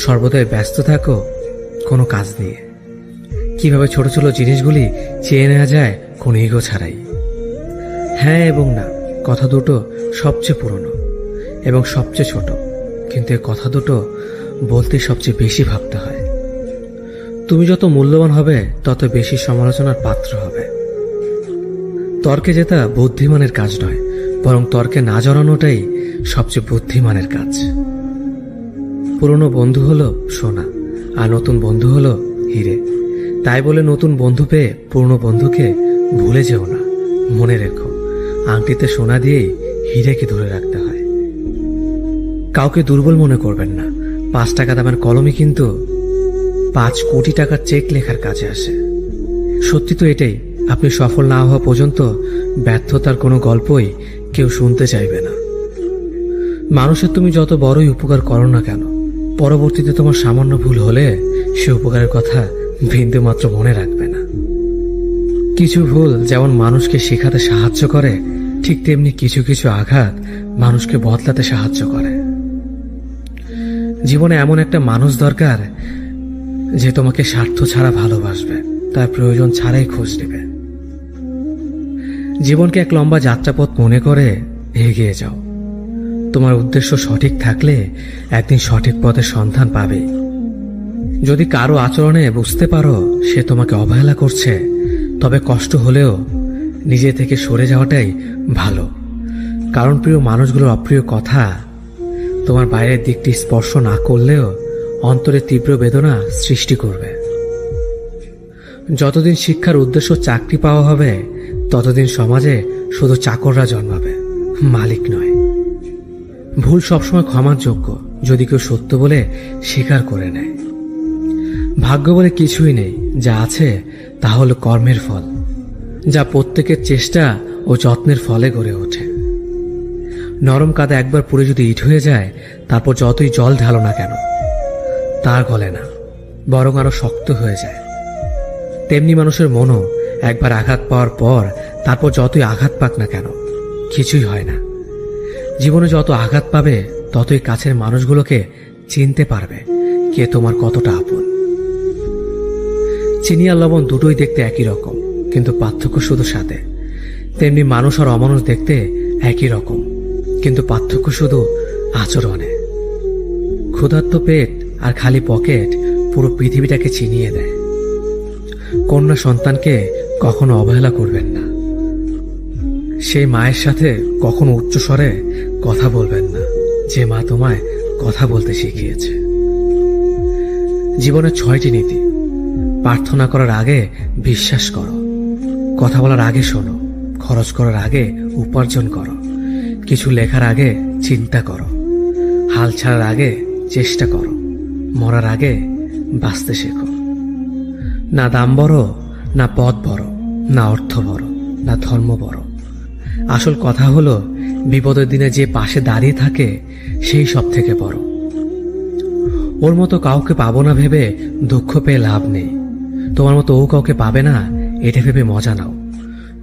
সর্বদাই ব্যস্ত থাকো কোনো কাজ নিয়ে। কিভাবে ছোট ছোট জিনিসগুলি চেয়ে নেওয়া যায় কোনো ইগো ছাড়াই। হ্যাঁ এবং না কথা দুটো সবচেয়ে পুরনো এবং সবচেয়ে ছোট, কিন্তু এই কথা দুটো বলতে সবচেয়ে বেশি ভাবতে হয়। তুমি যত মূল্যবান হবে তত বেশি সমালোচনার পাত্র হবে। তর্কে জেতা বুদ্ধিমানের কাজ নয়, বরং তর্কে না জড়ানোটাই সবচেয়ে বুদ্ধিমানের কাজ। পুরনো বন্ধু হলো সোনা, আর নতুন বন্ধু হলো হিরে। তাই বলে নতুন বন্ধু পেয়ে পুরনো বন্ধুকে ভুলে যেও না, মনে রেখো, আংটিতে সোনা দিয়েই হীরেকে ধরে রাখতে হয়। কাউকে দুর্বল মনে করবেন না, 5 টাকা দামের কলমই কিন্তু 5 কোটি টাকার চেক লেখার কাজে আসে। সত্যি তো এটাই, আপনি সফল না হওয়া পর্যন্ত ব্যর্থতার কোনো গল্পই কেউ শুনতে চাইবে না। মানুষের তুমি যত বড়ই উপকার করো না কেন, পরবর্তীতে তোমার সামান্য ভুল হলে সে উপকারের কথা বিন্দু মাত্র মনে রাখবে না। কিছু ভুল যেমন মানুষকে শেখাতে সাহায্য করে, ঠিক তেমনি কিছু কিছু আঘাত মানুষকে বদলাতে সাহায্য করে। জীবনে এমন একটা মানুষ দরকার যে তোমাকে স্বার্থ ছাড়া ভালোবাসবে, তার প্রয়োজন ছাড়াই খোঁজ নেবে। জীবনকে এক লম্বা যাত্রাপথ মনে করে এগিয়ে যাও। তোমার উদ্দেশ্য সঠিক থাকলে একদিন সঠিক পথের সন্ধান পাবে। যদি কারো আচরণে বুঝতে পারো সে তোমাকে অবহেলা করছে, তবে কষ্ট হলেও নিজে থেকে সরে যাওয়াটাই ভালো। কারণ প্রিয় মানুষগুলোর অপ্রিয় কথা তোমার বাইরের দিকটি স্পর্শ না করলেও অন্তরে তীব্র বেদনা সৃষ্টি করবে। যতদিন শিক্ষার উদ্দেশ্য চাকরি পাওয়া হবে, ততদিন সমাজে শুধু চাকররা জন্মাবে, মালিক নয়। ভুল সবসময় ক্ষমার যোগ্য যদি কেউ সত্য বলে স্বীকার করে নেয়। ভাগ্য বলে কিছুই নেই, যা আছে তা হলো কর্মের ফল, যা প্রত্যেকের চেষ্টা ও যত্নের ফলে গড়ে ওঠে। নরম কাদা একবার পুড়ে যদি ইট হয়ে যায়, তারপর যতই জল ঢালো না কেন তার গলে না, বরং আরো শক্ত হয়ে যায়। তেমনি মানুষের মনও একবার আঘাত পাওয়ার পর তারপর যতই আঘাত পাক না কেন কিছুই হয় না। জীবনে যত আঘাত পাবে ততই কাছের মানুষগুলোকে চিনতে পারবে কে তোমার কতটা আপন। চিনি আর লবণ দুটোই দেখতে একই রকম, কিন্তু পার্থক্য শুধু স্বাদে। তেমনি মানুষ আর অমানুষ দেখতে একই রকম, কিন্তু পার্থক্য শুধু আচরণে। ক্ষুধার্ত পেট আর খালি পকেট পুরো পৃথিবীটাকে চিনিয়ে দেয়। কন্যা সন্তানকে কখনো অবহেলা করবেন না। সেই মায়ের সাথে কখনো উচ্চস্বরে কথা বলবেন না, যে মা তোমায় কথা বলতে শিখিয়েছে। জীবনের 6টি নীতি। প্রার্থনা করার আগে বিশ্বাস করো, কথা বলার আগে শোনো, খরচ করার আগে উপার্জন করো, কিছু লেখার আগে চিন্তা করো, হাল ছাড়ার আগে চেষ্টা করো, মরার আগে বাঁচতে শেখো। না দাম বড়, না পদ বড়, না অর্থ বড়, না ধর্ম বড়। আসল কথা হলো বিপদের দিনে যে পাশে দাঁড়িয়ে থাকে সেই সব থেকে বড়। ওর মতো কাউকে পাবো না ভেবে দুঃখ পেয়ে লাভ নেই। তোমার মতো ও কাউকে পাবে না এটা ভেবে মজা নাও।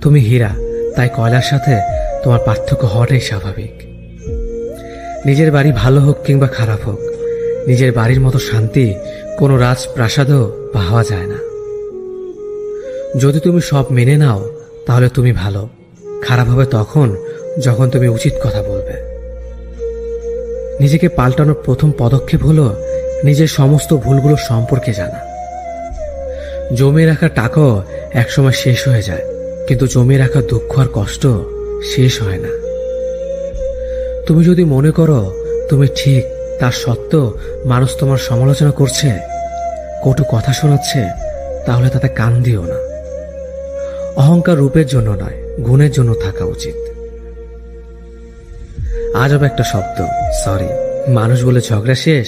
তুমি হীরা, তাই কয়লার সাথে তোমার পার্থক্য হওয়াটাই স্বাভাবিক। নিজের বাড়ি ভালো হোক কিংবা খারাপ হোক, নিজের বাড়ির মতো শান্তি কোনো রাজপ্রাসাদও পাওয়া যায় না। যদি তুমি সব মেনে নাও তাহলে তুমি ভালো, খারাপ হবে তখন যখন তুমি উচিত কথা বলবে। নিজেকে পাল্টানোর প্রথম পদক্ষেপ হলো নিজের সমস্ত ভুলগুলো সম্পর্কে জানা। জমিয়ে রাখা টাকাও একসময় শেষ হয়ে যায়, কিন্তু জমিয়ে রাখা দুঃখ আর কষ্ট শেষ হয় না। তুমি যদি মনে করো তুমি ঠিক, তার সত্ত্বেও মানুষ তোমার সমালোচনা করছে, কটু কথা শোনাচ্ছে, তাহলে তাতে কান দিও না। অহংকার রূপের জন্য নয়, গুণের জন্য থাকা উচিত। আজব একটা শব্দ, সরি। মানুষ বলে ঝগড়া শেষ,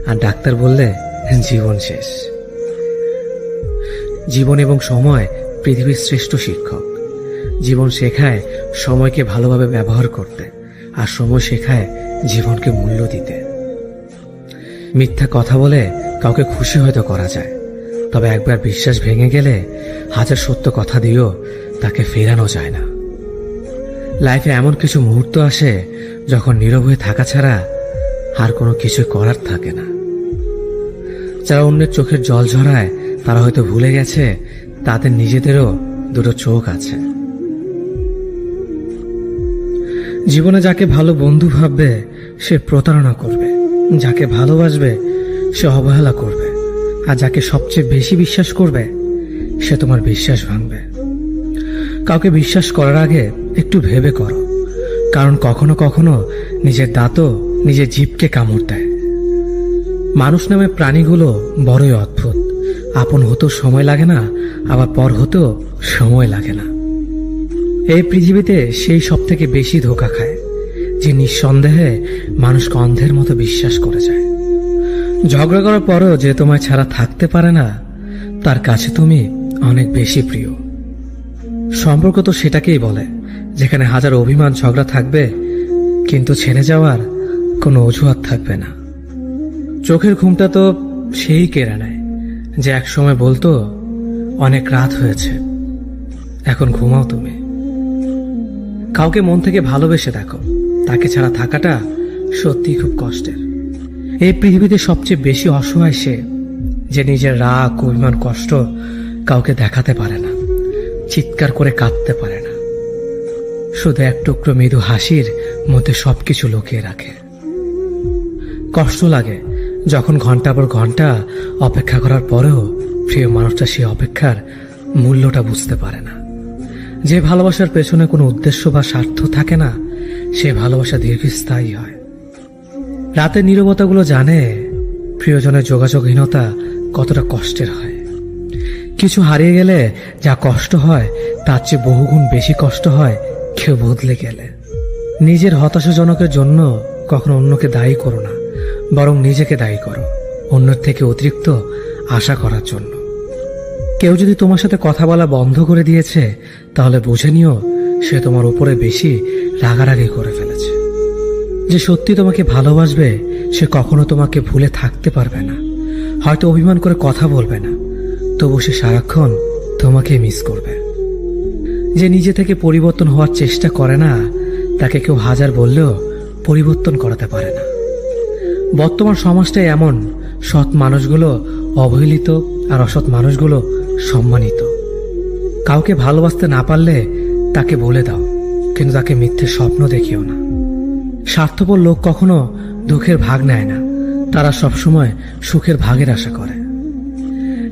আর ডাক্তার বললে জীবন শেষ। জীবন এবং সময় পৃথিবীর শ্রেষ্ঠ শিক্ষক। জীবন শেখায় সময়কে ভালোভাবে ব্যবহার করতে, আর সময় শেখায় জীবনকে মূল্য দিতে। মিথ্যা কথা বলে কাউকে খুশি হয়তো করা যায়, তবে একবার বিশ্বাস ভেঙে গেলে হাজার সত্য কথা দিয়েও তাকে ফেরানো যায় না। লাইফে এমন কিছু মুহূর্ত আসে যখন নীরব হয়ে থাকা ছাড়া আর কোনো কিছু করার থাকে না। যারা অন্যের চোখের জল ঝরায় তারা হয়তো ভুলে গেছে তাদের নিজেদেরও দুটো চোখ আছে। জীবনে যাকে ভালো বন্ধু ভাববে সে প্রতারণা করবে, যাকে ভালোবাসবে সে অবহেলা করবে, আর যাকে সবচেয়ে বেশি বিশ্বাস করবে সে তোমার বিশ্বাস ভাঙবে। কাউকে বিশ্বাস করার আগে একটু ভেবে করো, কারণ কখনো কখনো নিজের দাঁতও নিজের জিভকে কামড় দেয়। মানুষ নামে প্রাণীগুলো বড়ই অদ্ভুত। আপন হতেও সময় লাগে না, আবার পর হতেও সময় লাগে না। এই পৃথিবীতে সেই সব থেকে বেশি ধোঁকা খায় যে নিঃসন্দেহে মানুষকে অন্ধের মতো বিশ্বাস করে যায়। ঝগড়া করার পরও যে তোমায় ছাড়া থাকতে পারে না, তার কাছে তুমি অনেক বেশি প্রিয়। সম্পর্ক তো সেটাকেই বলে যেখানে হাজার অভিমান ঝগড়া থাকবে, কিন্তু ছেড়ে যাওয়ার কোনো অজুহাত থাকবে না। চোখের ঘুমটা তো সেই কেড়ে নেয় যে এক সময় বলতো অনেক রাত হয়েছে, এখন ঘুমাও তুমি। কাউকে মন থেকে ভালোবেসে দেখো, তাকে ছাড়া থাকাটা সত্যি খুব কষ্টের। এই পৃথিবীতে সবচেয়ে বেশি অসহায় সে যে নিজের রাগ, অভিমান, কষ্ট কাউকে দেখাতে পারে না, চিৎকার করে কাঁদতে পারে না, শুধু এক টুকরো মৃদু হাসির মধ্যে সবকিছু লুকিয়ে রাখে। কষ্ট লাগে যখন ঘন্টা পর ঘন্টা অপেক্ষা করার পরেও প্রিয় মানুষটা সেই অপেক্ষার মূল্যটা বুঝতে পারে না। যে ভালোবাসার পেছনে কোনো উদ্দেশ্য বা স্বার্থ থাকে না, সে ভালোবাসা দীর্ঘস্থায়ী হয়। রাতের নীরবতাগুলো জানে প্রিয়জনের যোগাযোগহীনতা কতটা কষ্টের হয়। কিছু হারিয়ে গেলে যা কষ্ট হয় তার চেয়ে বহুগুণ বেশি কষ্ট হয় কেউ বদলে গেলে। নিজের হতাশাজনকের জন্য কখনো অন্যকে দায়ী করো না, বরং নিজেকে দায়ী করো অন্যের থেকে অতিরিক্ত আশা করার জন্য। কেউ যদি তোমার সাথে কথা বলা বন্ধ করে দিয়েছে, তাহলে বুঝে নিও সে তোমার উপরে বেশি রাগারাগি করে ফেলেছে। যে সত্যি তোমাকে ভালোবাসবে সে কখনো তোমাকে ভুলে থাকতে পারবে না। হয়তো অভিমান করে কথা বলবে না, তবু সে সারাক্ষণ তোমাকে মিস করবে। যে নিজে থেকে পরিবর্তন হওয়ার চেষ্টা করে না, তাকে কেউ হাজার বললেও পরিবর্তন করাতে পারে না। বর্তমান সমাজটাই এমন, সৎ মানুষগুলো অবহেলিত আর অসৎ মানুষগুলো সম্মানিত। কাউকে ভালোবাসতে না পারলে তাকে বলে দাও, কিন্তু তাকে মিথ্যে স্বপ্ন দেখিও না। স্বার্থপর লোক কখনো দুঃখের ভাগ নেয় না, তারা সবসময় সুখের ভাগের আশা করে।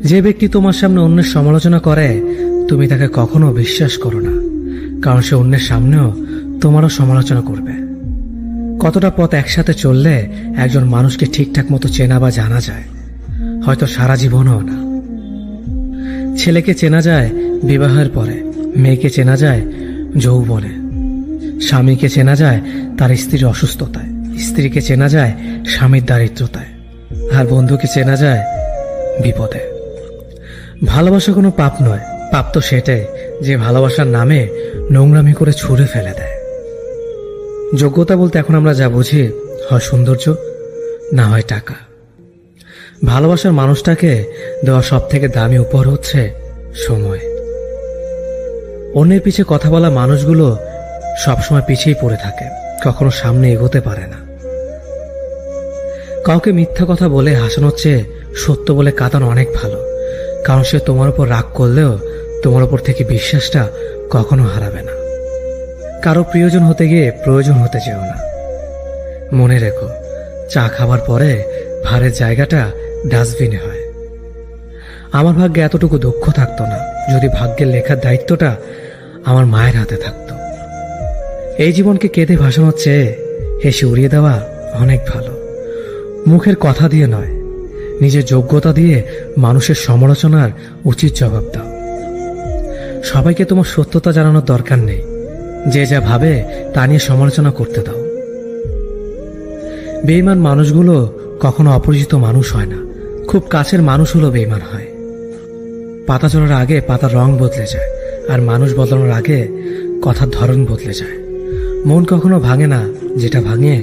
যে ব্যক্তি তোমার সামনে অন্যের সমালোচনা করে, তুমি তাকে কখনো বিশ্বাস করো না, কারণ সে অন্যের সামনেও তোমারও সমালোচনা করবে। কতটা পথ একসাথে চললে একজন মানুষকে ঠিকঠাক মতো চেনা বা জানা যায়, হয়তো সারা জীবনও না। ছেলেকে চেনা যায় বিবাহের পরে, মেয়েকে চেনা যায় যৌবনে, স্বামীকে চেনা যায় তার স্ত্রীর অসুস্থতায়, স্ত্রীকে চেনা যায় স্বামীর দারিদ্রতায়, আর বন্ধুকে চেনা যায় বিপদে। ভালোবাসা কোনো পাপ নয়, পাপ তো সেটাই যে ভালোবাসার নামে নোংরামি করে ছুঁড়ে ফেলে দেয়। যোগ্যতা বলতে এখন আমরা যা বুঝি, হয় সৌন্দর্য, না হয় টাকা। ভালোবাসার মানুষটাকে দেওয়া সব থেকে দামি উপহার হচ্ছে সময়। অন্যের পিছে কথা বলা মানুষগুলো সবসময় পিছিয়ে পড়ে থাকে, কখনো সামনে এগোতে পারে না। কাউকে মিথ্যা কথা বলে হাসানোর চেয়ে সত্য বলে কাঁদানো অনেক ভালো, কারণ সে তোমার উপর রাগ করলেও তোমার উপর থেকে বিশ্বাসটা কখনো হারাবে না। কারো প্রিয়জন হতে গিয়ে প্রয়োজন হতে যেও না। মনে রেখো, চা খাবার পরে ভারের জায়গাটা ডাস্টবিনে হয়। আমার ভাগ্যে এতটুকু দুঃখ থাকতো না যদি ভাগ্যের লেখার দায়িত্বটা আমার মায়ের হাতে থাকতো। এই জীবনকে কেঁদে ভাসানোর চেয়ে হেসে উড়িয়ে দেওয়া অনেক ভালো। মুখের কথা দিয়ে নয়, নিজের যোগ্যতা দিয়ে মানুষের সমালোচনার উচিত জবাব দাও। সবাইকে তোমার সত্যতা জানানোর দরকার নেই, যে যা ভাবে তা নিয়ে সমালোচনা করতে দাও। বেঈমান মানুষগুলো কখনো অপরিচিত মানুষ হয় না, খুব কাছের মানুষ হলো বেঈমান হয়। পাতা ঝরার আগে পাতার রং বদলে যায়, আর মানুষ বদলানোর আগে কথার ধরন বদলে যায়। মন কখনো ভাঙে না, যেটা ভাঙে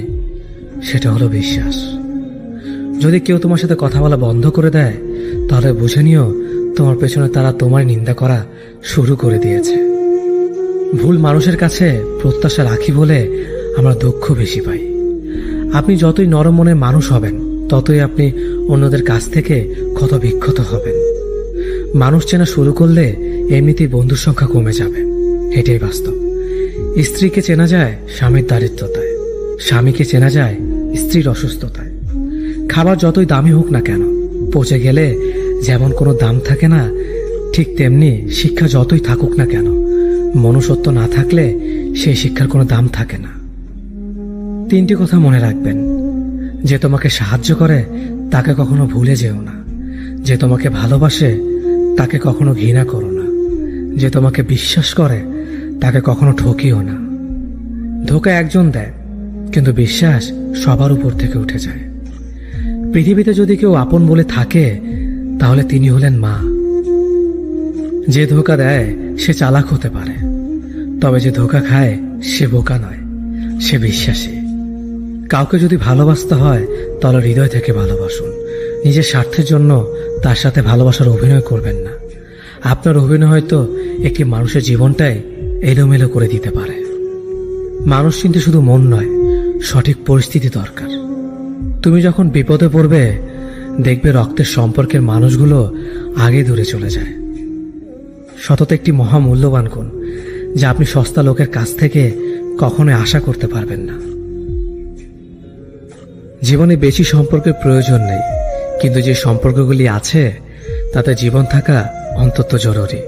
সেটা হলো বিশ্বাস। যদি কেউ তোমার সাথে কথা বলা বন্ধ করে দেয়, তাহলে বুঝে নিও তোমার পেছনে তারা তোমার নিন্দা করা শুরু করে দিয়েছে। ভুল মানুষের কাছে প্রত্যাশা রাখি বলে আমরা দুঃখ বেশি পাই। আপনি যতই নরম মনের মানুষ হবেন, ততই আপনি অন্যদের কাছ থেকে ক্ষত বিক্ষত হবেন। মানুষ চেনা শুরু করলে এমনিতেই বন্ধুর সংখ্যা কমে যাবে, এটাই বাস্তব। স্ত্রীকে চেনা যায় স্বামীর দারিদ্রতায়, স্বামীকে চেনা যায় স্ত্রীর অসুস্থতায়। খাবার যতই দামি হোক না কেন, পচে গেলে যেমন কোনো দাম থাকে না, ঠিক তেমনি শিক্ষা যতই থাকুক না কেন, মনুষ্যত্ব না থাকলে সেই শিক্ষার কোনো দাম থাকে না। 3টি কথা মনে রাখবেন: যে তোমাকে সাহায্য করে তাকে কখনো ভুলে যেও না, যে তোমাকে ভালোবাসে তাকে কখনো ঘৃণা করো না, যে তোমাকে বিশ্বাস করে তাকে কখনো ঠকিও না। ধোকা একজন দেয়, কিন্তু বিশ্বাস সবার উপর থেকে উঠে যায়। পৃথিবীতে যদি কেউ আপন বলে থাকে তাহলে তিনি হলেন মা। যে ধোকা দেয় সে চালাক হতে পারে, তবে যে ধোকা খায় সে বোকা নয়, সে বিশ্বাসী। কাউকে যদি ভালোবাসতে হয় তাহলে হৃদয় থেকে ভালোবাসুন। নিজের স্বার্থের জন্য তার সাথে ভালোবাসার অভিনয় করবেন না। আপনার অভিনয় হয়তো একটি মানুষের জীবনটাই এলোমেলো করে দিতে পারে। মানুষ চিনতে শুধু মন নয়, সঠিক পরিস্থিতি দরকার। তুমি যখন বিপদে পড়বে দেখবে রক্তের সম্পর্কের মানুষগুলো আগে দূরে চলে যায়। সততা একটি মহামূল্যবান গুণ, যা আপনি সস্তা লোকের কাছ থেকে কখনোই আশা করতে পারবেন না। জীবনে বেশি সম্পর্কের প্রয়োজন নেই, কিন্তু যে সম্পর্কগুলি আছে তাতে জীবন থাকা অন্তত জরুরি।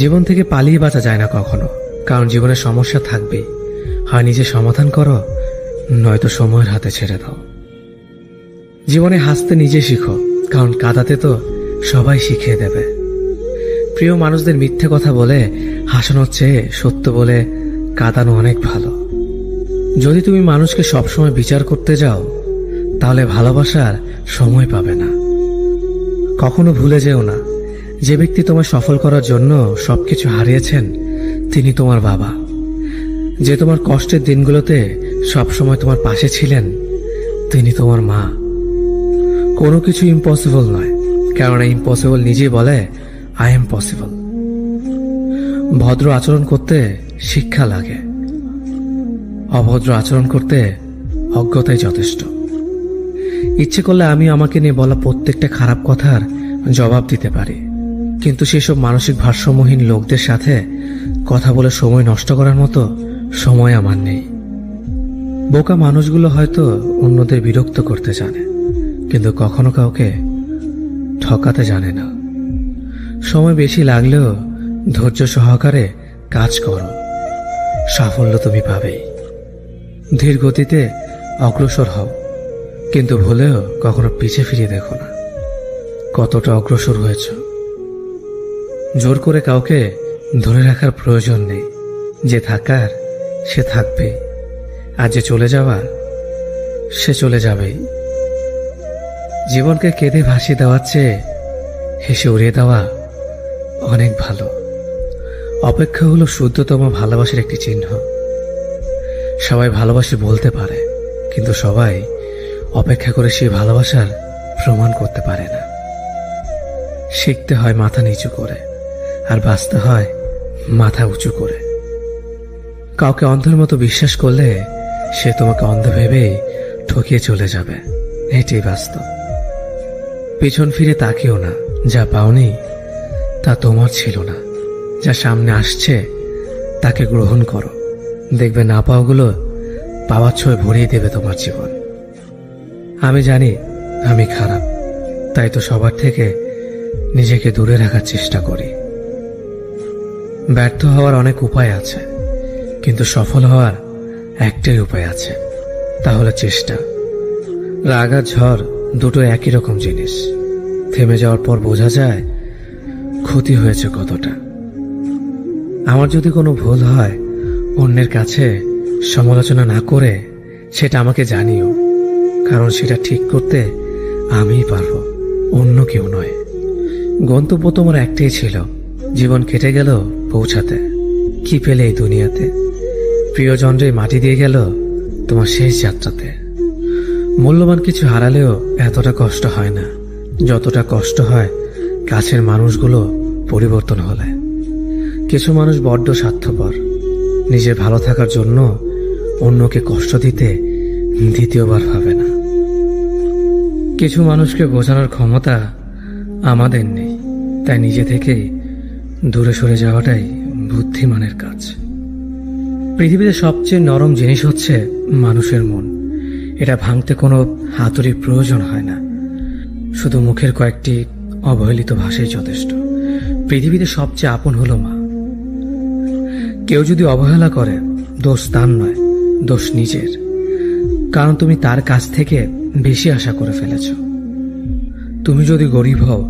জীবন থেকে পালিয়ে বাঁচা যায় না কখনো, কারণ জীবনের সমস্যা থাকবেই। হয় নিজে সমাধান করো, নয়তো সময়ের হাতে ছেড়ে দাও। জীবনে হাসতে নিজে শিখো, কারণ কাঁদাতে তো সবাই শিখিয়ে দেবে। প্রিয় মানুষদের মিথ্যে কথা বলে হাসানোর চেয়ে সত্য বলে কাঁদানো অনেক ভালো। যদি তুমি মানুষকে সবসময় বিচার করতে যাও তাহলে ভালোবাসার সময় পাবে না। কখনো ভুলে যেও না, যে ব্যক্তি তোমায় সফল করার জন্য সবকিছু হারিয়েছেন তিনি তোমার বাবা। যে তোমার কষ্টের দিনগুলোতে সবসময় তোমার পাশে ছিলেন তিনি তোমার মা। কোনো কিছু ইম্পসিবল নয়, কেননা ইম্পসিবল নিজেই বলে আই এম পসিবল। ভদ্র আচরণ করতে শিক্ষা লাগে, অভদ্র আচরণ করতে অজ্ঞতাই যথেষ্ট। ইচ্ছে করলে আমি আমাকে নিয়ে বলা প্রত্যেকটা খারাপ কথার জবাব দিতে পারি, কিন্তু সেসব মানসিক ভারসাম্যহীন লোকদের সাথে কথা বলে সময় নষ্ট করার মতো সময় আমার নেই। বোকা মানুষগুলো হয়তো অন্যদের বিরক্ত করতে জানে, কিন্তু কখনো কাউকে ঠকাতে জানে না। সময় বেশি লাগলেও ধৈর্য সহকারে কাজ করো, সাফল্য তুমি পাবেই। ধীর গতিতে অগ্রসর হও, কিন্তু ভুলেও কখনো পিছে ফিরে দেখো না কতটা অগ্রসর হয়েছ। জোর করে কাউকে ধরে রাখার প্রয়োজন নেই। যে থাকার সে থাকবে, আর যে চলে যাওয়ার সে চলে যাবেই। জীবনকে কেঁদে ভাসিয়ে দেওয়ার চেয়ে হেসে উড়িয়ে দেওয়া অনেক ভালো। অপেক্ষা হলো শুদ্ধতম ভালোবাসার একটি চিহ্ন। সবাই ভালোবাসে বলতে পারে, কিন্তু সবাই অপেক্ষা করে সেই ভালোবাসার প্রমাণ করতে পারে না। শিখতে হয় মাথা নিচু করে, আর বাঁচতে হয় মাথা উঁচু করে। কাউকে অন্ধের মতো বিশ্বাস করলে সে তোমাকে অন্ধ ভেবেই ঠকিয়ে চলে যাবে, এটাই বাস্তব। পিছন ফিরে তাকিও না, যা পাওনি তা তোমার ছিল না। যা সামনে আসছে তাকে গ্রহণ করো, দেখবে না পাওয়াগুলো পাওয়ার ছোঁয় ভরিয়ে দেবে তোমার জীবন। আমি জানি আমি খারাপ, তাই তো সবার থেকে নিজেকে দূরে রাখার চেষ্টা করি। ব্যর্থ হওয়ার অনেক উপায় আছে, কিন্তু সফল হওয়ার একটাই উপায় আছে, তা হলো চেষ্টা। রাগ আর ঝড় দুটো একই রকম জিনিস। থেমে যাওয়ার পর বোঝা যায় ক্ষতি হয়েছে কতটা। আমার যদি কোনো ভুল হয় অন্যের কাছে সমালোচনা না করে সেটা আমাকে জানিও, কারণ সেটা ঠিক করতে আমিই পারবো, অন্য কেউ নয়। গন্তব্য তোমার একটাই ছিল, জীবন কেটে গেল পৌঁছাতে। কি পেলে এই দুনিয়াতে? প্রিয়জনরে মাটি দিয়ে গেল তোমার শেষ যাত্রাতে। মূল্যবান কিছু হারালেও এতটা কষ্ট হয় না যতটা কষ্ট হয় কাছের মানুষগুলো পরিবর্তন হলে। কিছু মানুষ বড্ড স্বার্থপর, নিজের ভালো থাকার জন্য অন্যকে কষ্ট দিতে দ্বিতীয়বার ভাবে না। কিছু মানুষকে বোঝানোর ক্ষমতা আমাদের নেই, তাই নিজে থেকেই দূরে সরে যাওয়াটাই বুদ্ধিমানের কাজ। পৃথিবীতে সবচেয়ে নরম জিনিস হচ্ছে মানুষের মন। এটা ভাঙতে কোনো হাতুড়ির প্রয়োজন হয় না, শুধু মুখের কয়েকটি অবহেলিত ভাষাই যথেষ্ট। পৃথিবীতে সবচেয়ে আপন হলো মা। কেউ যদি অবহেলা করে, দোষ তার নয়, দোষ নিজের, কারণ তুমি তার কাছ থেকে বেশি আশা করে ফেলেছ। তুমি যদি গরিব হও,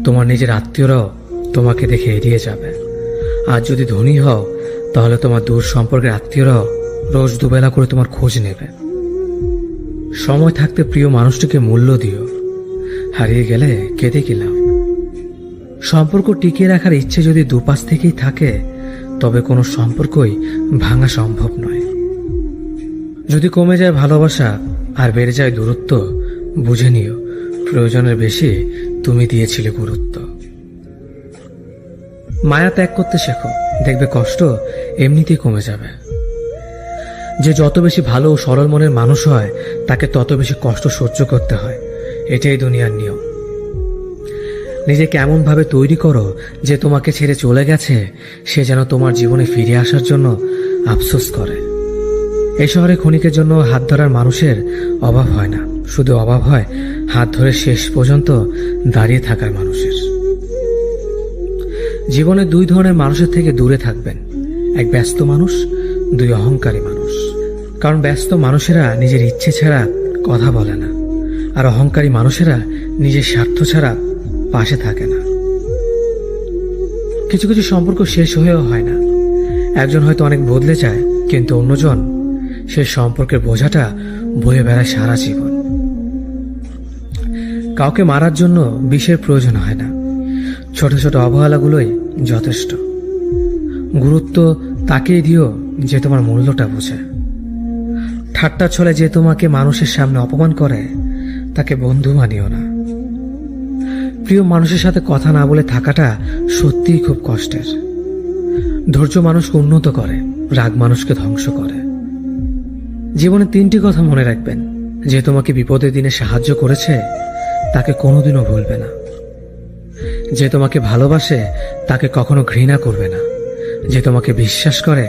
তোমার নিজের আত্মীয়রাও তোমাকে দেখে এড়িয়ে যাবে, আর যদি ধনী হও তাহলে তোমার দূর সম্পর্কের আত্মীয়রাও রোজ দুবেলা করে তোমার খোঁজ নেবে। সময় থাকতে প্রিয় মানুষটিকে মূল্য দিও, হারিয়ে গেলে কেঁদে কি লাভ। সম্পর্ক টিকিয়ে রাখার ইচ্ছে যদি দুপাশ থেকেই থাকে তবে কোনো সম্পর্কই ভাঙা সম্ভব নয়। যদি কমে যায় ভালোবাসা আর বেড়ে যায় দূরত্ব, বুঝে নিও প্রয়োজনের বেশি তুমি দিয়েছিলে গুরুত্ব। মায়া ত্যাগ করতে শেখো, দেখবে কষ্ট এমনিতেই কমে যাবে। যে যত বেশি ভালো ও সরল মনের মানুষ হয় তাকে তত বেশি কষ্ট সহ্য করতে হয়, এটাই দুনিয়ার নিয়ম। নিজেকে এমন ভাবে তৈরি করো যে তোমাকে ছেড়ে চলে গেছে সে যেন তোমার জীবনে ফিরে আসার জন্য আফসোস করে। এই শহরে ক্ষণিকের জন্য হাত ধরার মানুষের অভাব হয় না, শুধু অভাব হয় হাত ধরে শেষ পর্যন্ত দাঁড়িয়ে থাকার মানুষের। জীবনে দুই ধরনের মানুষের থেকে দূরে থাকবেন, এক ব্যস্ত মানুষ, দুই অহংকারী মানুষ। কারণ ব্যস্ত মানুষেরা নিজের ইচ্ছে ছাড়া কথা বলে না, আর অহংকারী মানুষেরা নিজের স্বার্থ ছাড়া পাশে থাকে না। কিছু কিছু সম্পর্ক শেষ হয়েও হয় না। একজন হয়তো অনেক বদলে যায়, কিন্তু অন্যজন সে সম্পর্কের বোঝাটা বয়ে বেড়ায় সারা জীবন। কাউকে মারার জন্য বিষের প্রয়োজন হয় না, ছোট ছোট অবহেলাগুলোই যথেষ্ট। গুরুত্ব তাকেই দিও যে তোমার মূল্যটা বোঝে। ঠাট্টা ছলে যে তোমাকে মানুষের সামনে অপমান করে তাকে বন্ধু মানিও না। প্রিয় মানুষের সাথে কথা না বলে থাকাটা সত্যিই খুব কষ্টের। ধৈর্য মানুষকে উন্নত করে, রাগ মানুষকে ধ্বংস করে। জীবনে তিনটি কথা মনে রাখবেন, যে তোমাকে বিপদের দিনে সাহায্য করেছে তাকে কোনোদিনও ভুলবে না। যে তোমাকে ভালোবাসে তাকে কখনো ঘৃণা করবে না। যে তোমাকে বিশ্বাস করে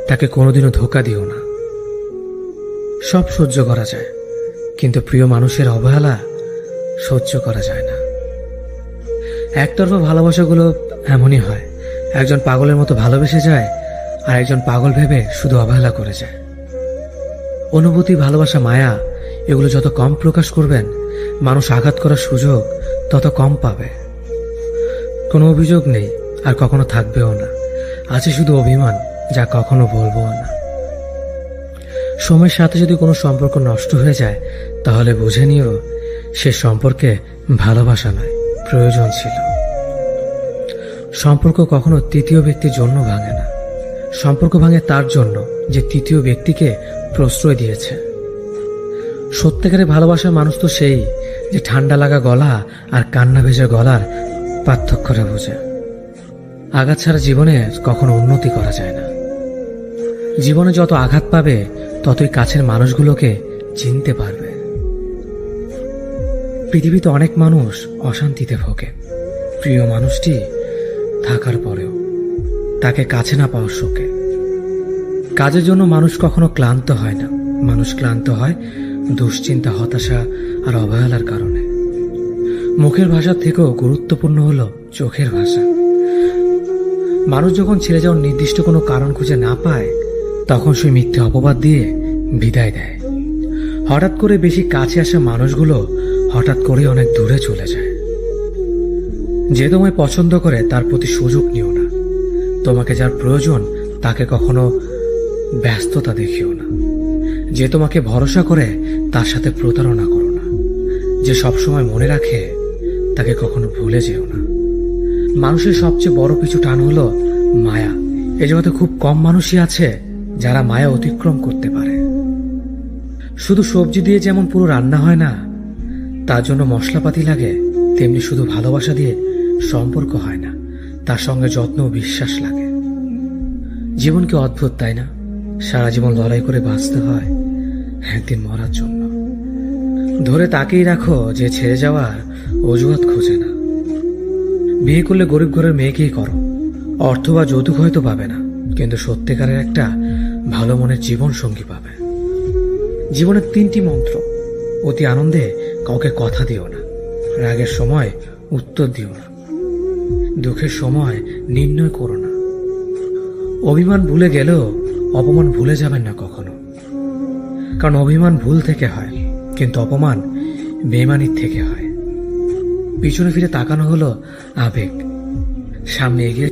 তাকে কোনোদিনও ধোঁকা দিও না। সব সহ্য করা যায়, কিন্তু প্রিয় মানুষের অবহেলা সহ্য করা যায় না। একতরফা ভালোবাসাগুলো এমনই হয়, একজন পাগলের মতো ভালোবেসে যায় আর একজন পাগল ভেবে শুধু অবহেলা করে যায়। অনুভূতি, ভালোবাসা, মায়া এগুলো যত কম প্রকাশ করবেন মানুষ আঘাত করার সুযোগ তত কম পাবে। কোনো অভিযোগ নেই আর কখনো থাকবেও না, আছে শুধু অভিমান যা কখনো বলবো না। সময়ের সাথে যদি কোনো সম্পর্ক নষ্ট হয়ে যায় তাহলে বুঝে নিও সে সম্পর্কে ভালোবাসা নয়, প্রয়োজন ছিল। সম্পর্ক কখনো তৃতীয় ব্যক্তির জন্য ভাঙে না, সম্পর্ক ভাঙে তার জন্য যে তৃতীয় ব্যক্তিকে প্রশ্রয় দিয়েছে। সত্যিকারের ভালোবাসার মানুষ তো সেই যে ঠান্ডা লাগা গলা আর কান্না ভেজা গলার পার্থক্যটা বোঝে। আঘাত ছাড়া জীবনে কখনো উন্নতি করা যায় না। জীবনে যত আঘাত পাবে ততই কাছের মানুষগুলোকে চিনতে পারবে। পৃথিবীতে অনেক মানুষ অশান্তিতে ভোগে, প্রিয় মানুষটি থাকার পরেও তাকে কাছে না পাওয়ার শোকে। কাজের জন্য মানুষ কখনো ক্লান্ত হয় না, মানুষ ক্লান্ত হয় দুশ্চিন্তা, হতাশা আর অবহেলার কারণে। মুখের ভাষার থেকেও গুরুত্বপূর্ণ হলো চোখের ভাষা। মানুষ যখন ছেড়ে যাওয়ার নির্দিষ্ট কোনো কারণ খুঁজে না পায় তখন সে মিথ্যে অপবাদ দিয়ে বিদায় দেয়। হঠাৎ করে বেশি কাছে আসা মানুষগুলো হঠাৎ করে অনেক দূরে চলে যায়। যে তোমায় পছন্দ করে তার প্রতি সুযোগ নিও না। তোমাকে যার প্রয়োজন তাকে কখনো ব্যস্ততা দেখিও না। যে তোমাকে ভরসা করে তার সাথে প্রতারণা করো না। যে সবসময় মনে রাখে তাকে কখনো ভুলে যেও না। মানুষের সবচেয়ে বড় পিছু টান হলো মায়া। এই জগতে খুব কম মানুষই আছে যারা মায়া অতিক্রম করতে পারে। শুধু সবজি দিয়ে যেমন পুরো রান্না হয় না, তার জন্য মশলাপাতি লাগে, তেমনি শুধু ভালোবাসা দিয়ে সম্পর্ক হয় না, তার সঙ্গে যত্ন ও বিশ্বাস লাগে। জীবন কি অদ্ভুত, তাই না? সারা জীবন লড়াই করে বাঁচতে হয় একদিন মরার জন্য। ধরে তাকেই রাখো যে ছেড়ে যাওয়ার অজুহাত খোঁজে না। বিয়ে করলে গরিব ঘরের মেয়েকেই করো। অর্থ বা যৌতুক হয়তো পাবে না, কিন্তু সত্যিকারের একটা ভালো মনের জীবন সঙ্গী পাবে। জীবনের তিনটি মন্ত্র: অতি আনন্দে কাউকে কথা দিও না, রাগের সময় উত্তর দিও না, দুঃখের সময় নির্ণয় করো না। অভিমান ভুলে গেলেও অপমান ভুলে যাবেন না কখনো, কারণ অভিমান ভুল থেকে হয়, কিন্তু অপমান বেমানির থেকে হয়। পিছনে ফিরে তাকানো হলো আবেগ, সামনে এগিয়ে